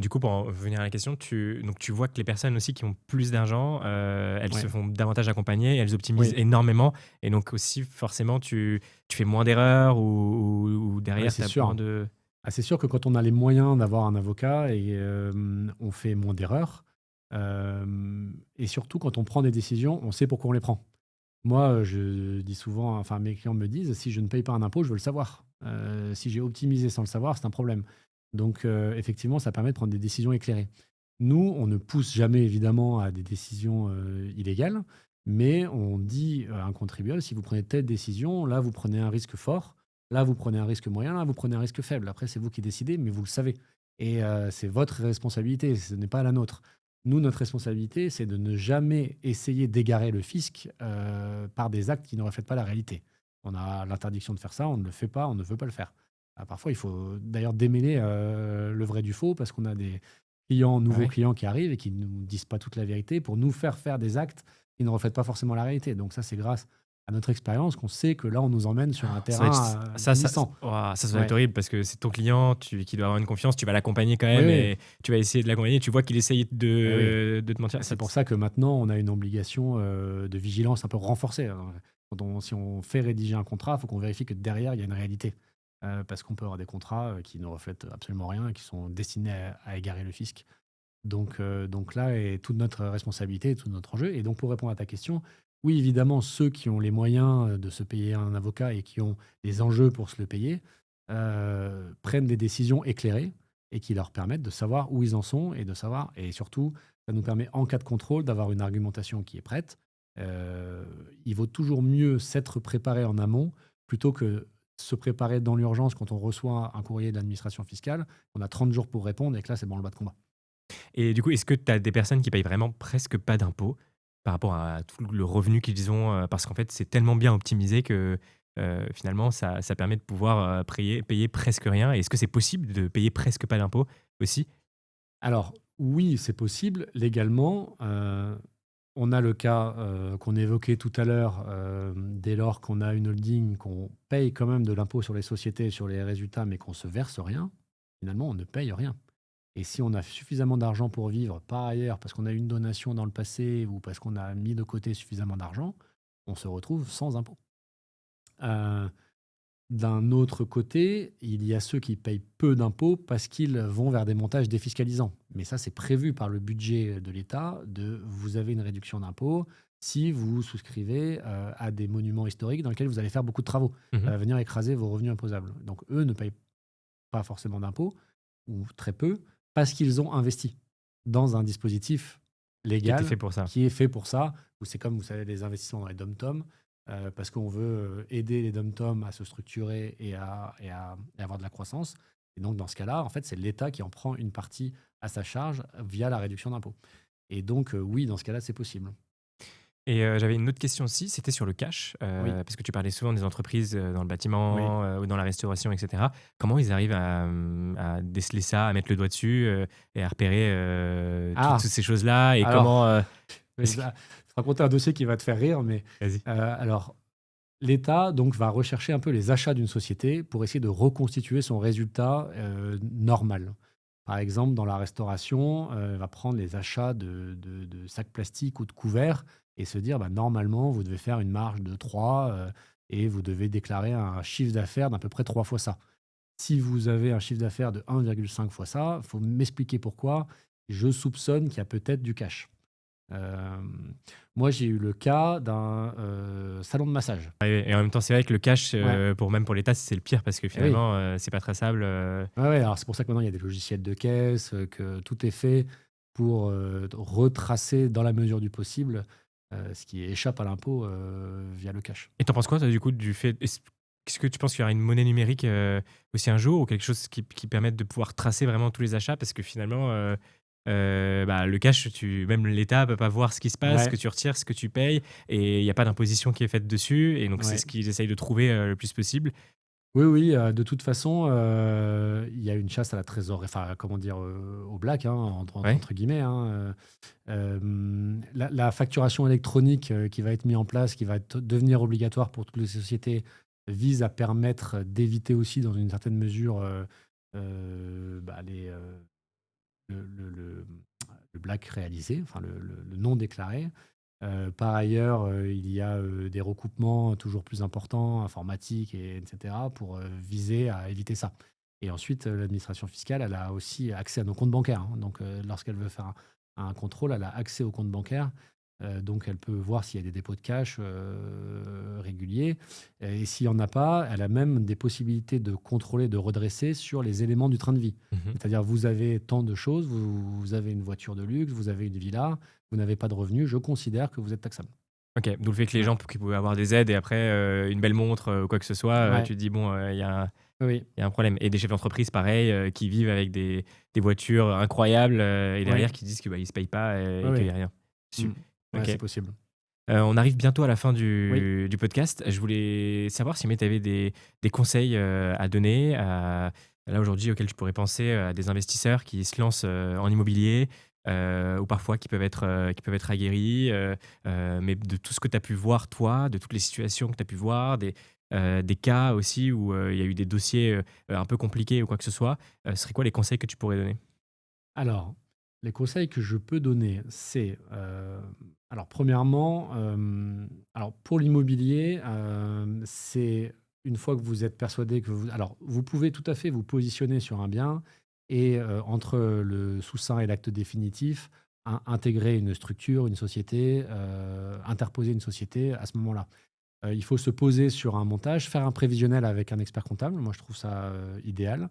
du coup, pour en venir à la question, donc tu vois que les personnes aussi qui ont plus d'argent, elles Ouais. se font davantage accompagner, elles optimisent Oui. énormément. Et donc aussi, forcément, tu fais moins d'erreurs ou Ouais, derrière, tu c'est as sûr. moins de. Ah, c'est sûr que quand on a les moyens d'avoir un avocat, et on fait moins d'erreurs. Et surtout, quand on prend des décisions, on sait pourquoi on les prend. Moi, je dis souvent, enfin mes clients me disent, si je ne paye pas un impôt, je veux le savoir. Si j'ai optimisé sans le savoir, c'est un problème. Donc, effectivement, ça permet de prendre des décisions éclairées. Nous, on ne pousse jamais, évidemment, à des décisions illégales, mais on dit à un contribuable, si vous prenez telle décision, là, vous prenez un risque fort, là, vous prenez un risque moyen, là, vous prenez un risque faible. Après, c'est vous qui décidez, mais vous le savez. Et c'est votre responsabilité, ce n'est pas la nôtre. Nous, notre responsabilité, c'est de ne jamais essayer d'égarer le fisc par des actes qui ne reflètent pas la réalité. On a l'interdiction de faire ça, on ne le fait pas, on ne veut pas le faire. Parfois, il faut d'ailleurs démêler le vrai du faux, parce qu'on a des nouveaux Ouais. clients qui arrivent et qui ne nous disent pas toute la vérité pour nous faire des actes qui ne reflètent pas forcément la réalité. Donc ça, c'est grâce à notre expérience qu'on sait que là, on nous emmène sur un Ça va terrain être, ça, glissant. ouah, ça va être Ouais. horrible parce que c'est ton client qui doit avoir une confiance, tu vas l'accompagner quand Oui, même oui. et tu vas essayer de l'accompagner. Tu vois qu'il essaye Eh oui. de te mentir. C'est pour ça que maintenant, on a une obligation de vigilance un peu renforcée, hein. Si on fait rédiger un contrat, il faut qu'on vérifie que derrière, il y a une réalité. Parce qu'on peut avoir des contrats qui ne reflètent absolument rien et qui sont destinés à égarer le fisc. Donc là est toute notre responsabilité, tout notre enjeu. Et donc, pour répondre à ta question, oui, évidemment, ceux qui ont les moyens de se payer un avocat et qui ont les enjeux pour se le payer prennent des décisions éclairées et qui leur permettent de savoir où ils en sont et de savoir. Et surtout, ça nous permet, en cas de contrôle, d'avoir une argumentation qui est prête. Il vaut toujours mieux s'être préparé en amont plutôt que se préparer dans l'urgence quand on reçoit un courrier de l'administration fiscale. On a 30 jours pour répondre et que là, c'est bon le bas de combat. Et du coup, est-ce que tu as des personnes qui payent vraiment presque pas d'impôts par rapport à tout le revenu qu'ils ont parce qu'en fait, c'est tellement bien optimisé que finalement, ça permet de pouvoir payer presque rien. Et est-ce que c'est possible de payer presque pas d'impôts aussi? Alors, oui, c'est possible légalement. On a le cas qu'on évoquait tout à l'heure, dès lors qu'on a une holding, qu'on paye quand même de l'impôt sur les sociétés, sur les résultats, mais qu'on se verse rien. Finalement, on ne paye rien. Et si on a suffisamment d'argent pour vivre par ailleurs, parce qu'on a eu une donation dans le passé ou parce qu'on a mis de côté suffisamment d'argent, on se retrouve sans impôt. Euh, D'un autre côté, il y a ceux qui payent peu d'impôts parce qu'ils vont vers des montages défiscalisants. Mais ça, c'est prévu par le budget de l'État vous avez une réduction d'impôts si vous souscrivez à des monuments historiques dans lesquels vous allez faire beaucoup de travaux. Ça Mhm. va venir écraser vos revenus imposables. Donc eux ne payent pas forcément d'impôts, ou très peu, parce qu'ils ont investi dans un dispositif Qui était légal fait pour ça. qui est fait pour ça, ou c'est comme, vous savez, les investissements dans les dom-toms, parce qu'on veut aider les dom-toms à se structurer et avoir de la croissance. Et donc, dans ce cas-là, en fait, c'est l'État qui en prend une partie à sa charge via la réduction d'impôts. Et donc, oui, dans ce cas-là, c'est possible. Et j'avais une autre question aussi, c'était sur le cash, Oui, parce que tu parlais souvent des entreprises, dans le oui. bâtiment, ou dans la restauration et cetera. Comment ils arrivent à déceler ça, à mettre le doigt dessus, et à repérer, toutes Ah, ces choses-là et alors, comment, je est-ce vais que te raconter un dossier qui va te faire rire, mais vas-y. alors, l'État donc va rechercher un peu les achats d'une société pour essayer de reconstituer son résultat normal. Par exemple, dans la restauration, va prendre les achats de sacs plastiques ou de couverts et se dire bah, normalement, vous devez faire une marge de 3 et vous devez déclarer un chiffre d'affaires d'à peu près 3 fois ça. Si vous avez un chiffre d'affaires de 1,5 fois ça, il faut m'expliquer pourquoi. Je soupçonne qu'il y a peut-être du cash. Moi, j'ai eu le cas d'un salon de massage. Et en même temps, c'est vrai que le cash, Ouais, pour l'État, c'est le pire parce que eh oui. finalement, c'est pas traçable, Ouais, ouais, alors c'est pour ça que maintenant il y a des logiciels de caisse, que tout est fait pour retracer dans la mesure du possible ce qui échappe à l'impôt via le cash. Et t'en penses quoi toi, du coup, du fait est-ce que tu penses qu'il y aura une monnaie numérique, aussi un jour ou quelque chose qui permette de pouvoir tracer vraiment tous les achats? Parce que finalement, bah, le cash, même l'État peut pas voir ce qui se passe, ce que Ouais, tu retires, ce que tu payes et il y a pas d'imposition qui est faite dessus et donc c'est ouais. ce qu'ils essayent de trouver, le plus possible. Oui, oui, de toute façon, il y a une chasse à la trésorerie, enfin, comment dire, au black, hein, Ouais? entre guillemets, hein. La facturation électronique qui va être mise en place, qui va devenir obligatoire pour toutes les sociétés, vise à permettre d'éviter aussi, dans une certaine mesure, bah, le black réalisé, enfin le non déclaré. Par ailleurs, il y a des recoupements toujours plus importants, informatiques, etc., pour viser à éviter ça. Et ensuite, l'administration fiscale, elle a aussi accès à nos comptes bancaires, hein. Donc, lorsqu'elle veut faire un contrôle, elle a accès aux comptes bancaires. Donc, elle peut voir s'il y a des dépôts de cash réguliers. Et s'il n'y en a pas, elle a même des possibilités de contrôler, de redresser sur les éléments du train de vie. Mmh. C'est-à-dire, vous avez tant de choses, vous avez une voiture de luxe, vous avez une villa, vous n'avez pas de revenus, je considère que vous êtes taxable. OK, d'où le fait que les Ouais, gens qui pouvaient avoir des aides et après, une belle montre, ou quoi que ce soit, ouais, tu te dis: «Bon, oui, il y a un problème» et des chefs d'entreprise pareil, qui vivent avec des voitures incroyables, et oui, derrière qui disent que, bah, ils se payent pas oui, et qu'il y oui. a rien dessus. Mmh. Ouais, OK. c'est possible. On arrive bientôt à la fin Oui. du podcast. Je voulais savoir si tu avais des conseils, à donner là aujourd'hui auxquels tu pourrais penser, à des investisseurs qui se lancent, en immobilier, ou parfois qui peuvent être aguerris, mais de tout ce que tu as pu voir toi, de toutes les situations que tu as pu voir, des cas aussi où, il y a eu des dossiers, un peu compliqués ou quoi que ce soit, ce serait quoi les conseils que tu pourrais donner? Alors, les conseils que je peux donner, c'est, alors premièrement, alors pour l'immobilier, c'est une fois que vous êtes persuadé que alors vous pouvez tout à fait vous positionner sur un bien et entre le sous-seing et l'acte définitif, intégrer une structure, une société, interposer une société à ce moment-là. Il faut se poser sur un montage, faire un prévisionnel avec un expert comptable. Moi, je trouve ça, idéal.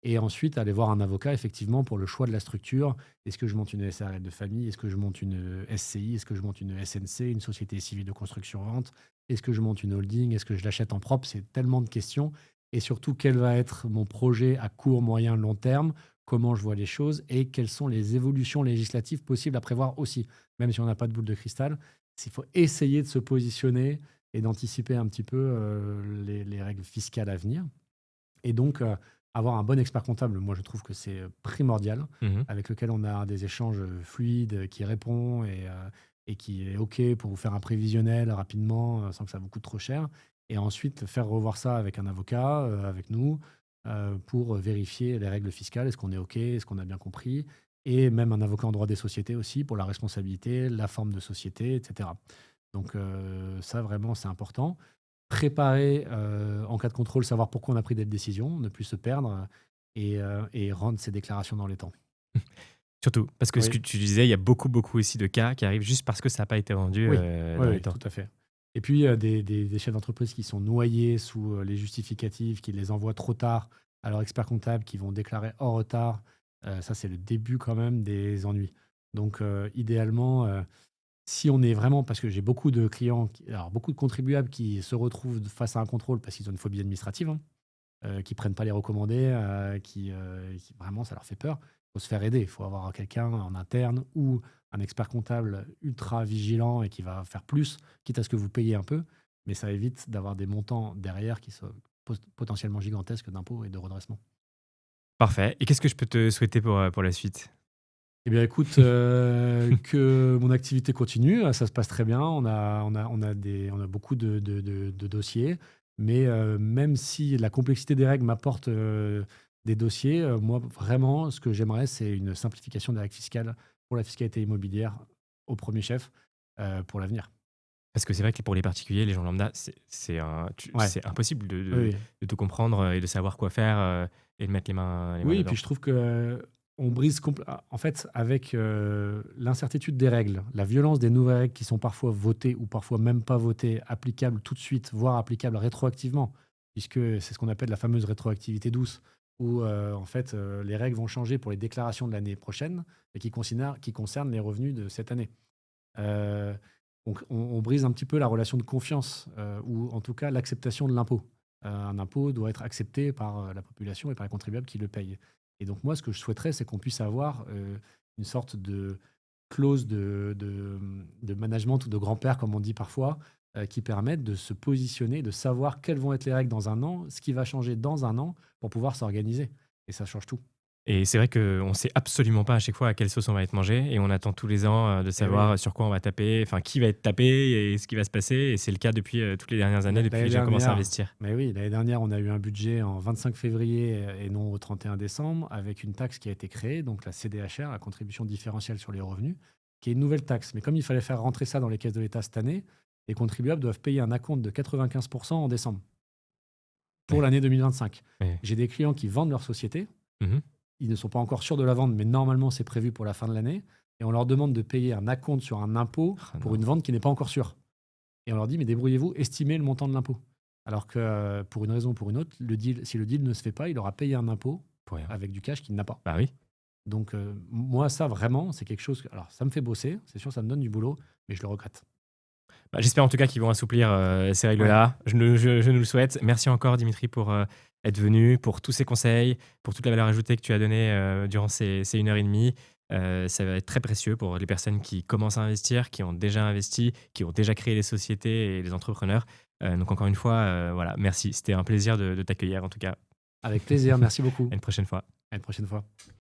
Et ensuite, aller voir un avocat, effectivement, pour le choix de la structure. Est-ce que je monte une SARL de famille? Est-ce que je monte une SCI? Est-ce que je monte une SNC, une société civile de construction-vente? Est-ce que je monte une holding? Est-ce que je l'achète en propre? C'est tellement de questions. Et surtout, quel va être mon projet à court, moyen, long terme? Comment je vois les choses? Et quelles sont les évolutions législatives possibles à prévoir aussi? Même si on n'a pas de boule de cristal, il faut essayer de se positionner et d'anticiper un petit peu les règles fiscales à venir. Et donc, avoir un bon expert comptable, moi, je trouve que c'est primordial, Mmh. avec lequel on a des échanges fluides, qui répond et qui est OK pour vous faire un prévisionnel rapidement, sans que ça vous coûte trop cher. Et ensuite, faire revoir ça avec un avocat, avec nous, pour vérifier les règles fiscales. Est-ce qu'on est OK? Est-ce qu'on a bien compris? Et même un avocat en droit des sociétés aussi, pour la responsabilité, la forme de société, et cetera. Donc, ça, vraiment, c'est important. préparer en cas de contrôle, savoir pourquoi on a pris des décisions, ne plus se perdre et rendre ses déclarations dans les temps. Surtout, parce que ce que Oui, tu disais, il y a beaucoup, beaucoup aussi de cas qui arrivent juste parce que ça n'a pas été rendu oui, oui, dans les oui, temps. tout à fait. Et puis, des chefs d'entreprise qui sont noyés sous les justificatifs, qui les envoient trop tard à leur expert comptable, qui vont déclarer en retard. Ça, c'est le début quand même des ennuis. Donc, idéalement, si on est vraiment, parce que j'ai beaucoup de clients, alors beaucoup de contribuables qui se retrouvent face à un contrôle parce qu'ils ont une phobie administrative, hein, qui prennent pas les recommandés, qui vraiment ça leur fait peur. Il faut se faire aider. Il faut avoir quelqu'un en interne ou un expert comptable ultra vigilant et qui va faire plus, quitte à ce que vous payiez un peu, mais ça évite d'avoir des montants derrière qui sont potentiellement gigantesques d'impôts et de redressement. Parfait. Et qu'est-ce que je peux te souhaiter pour la suite? Eh bien, écoute, que mon activité continue, ça se passe très bien. On a beaucoup de dossiers, mais même si la complexité des règles m'apporte des dossiers, moi, vraiment, ce que j'aimerais, c'est une simplification des règles fiscales pour la fiscalité immobilière au premier chef pour l'avenir. Parce que c'est vrai que pour les particuliers, les gens lambda, Ouais, c'est impossible oui, oui. de tout comprendre et de savoir quoi faire et de mettre les mains Oui, et puis dedans. je trouve que on brise en fait, avec, l'incertitude des règles, la violence des nouvelles règles qui sont parfois votées ou parfois même pas votées, applicables tout de suite, voire applicables rétroactivement, puisque c'est ce qu'on appelle la fameuse rétroactivité douce, où, en fait, les règles vont changer pour les déclarations de l'année prochaine et qui concernent les revenus de cette année. Heu, donc on brise un petit peu la relation de confiance, ou en tout cas l'acceptation de l'impôt. Un impôt doit être accepté par, la population et par les contribuables qui le payent. Et donc moi, ce que je souhaiterais, c'est qu'on puisse avoir, une sorte de clause de management ou de grand-père, comme on dit parfois, qui permettent de se positionner, de savoir quelles vont être les règles dans un an, ce qui va changer dans un an pour pouvoir s'organiser et ça change tout. Et c'est vrai qu'on ne sait absolument pas à chaque fois à quelle sauce on va être mangé et on attend tous les ans de Et oui. savoir sur quoi on va taper, enfin qui va être tapé et ce qui va se passer. Et c'est le cas depuis toutes les dernières années, depuis L'année que j'ai commencé à dernière, investir. mais oui, l'année dernière, on a eu un budget en 25 février et non au 31 décembre, avec une taxe qui a été créée, donc la CDHR, la contribution différentielle sur les revenus, qui est une nouvelle taxe. Mais comme il fallait faire rentrer ça dans les caisses de l'État cette année, les contribuables doivent payer un acompte de 95% en décembre pour Ouais, l'année 2025. ouais. J'ai des clients qui vendent leur société, Mhm. ils ne sont pas encore sûrs de la vente, mais normalement c'est prévu pour la fin de l'année, et on leur demande de payer un acompte sur un impôt Ah pour une non, vente qui n'est pas encore sûre. Et on leur dit: «Mais débrouillez-vous, estimez le montant de l'impôt». Alors que, pour une raison ou pour une autre, si le deal ne se fait pas, il aura payé un impôt pour rien. avec du cash qu'il n'a pas. Bah oui. Donc, moi, ça vraiment, c'est quelque chose alors ça me fait bosser, c'est sûr, ça me donne du boulot, mais je le regrette. Bah, j'espère en tout cas qu'ils vont assouplir ces Ouais, règles-là. Je nous le souhaite. Merci encore, Dimitri, pour être venu, pour tous ces conseils, pour toute la valeur ajoutée que tu as donnée durant ces 1 heure et demie. Ça va être très précieux pour les personnes qui commencent à investir, qui ont déjà investi, qui ont déjà créé des sociétés et les entrepreneurs. Donc, encore une fois, voilà, merci. C'était un plaisir de t'accueillir, en tout cas. avec plaisir, merci beaucoup. À une prochaine fois. À une prochaine fois.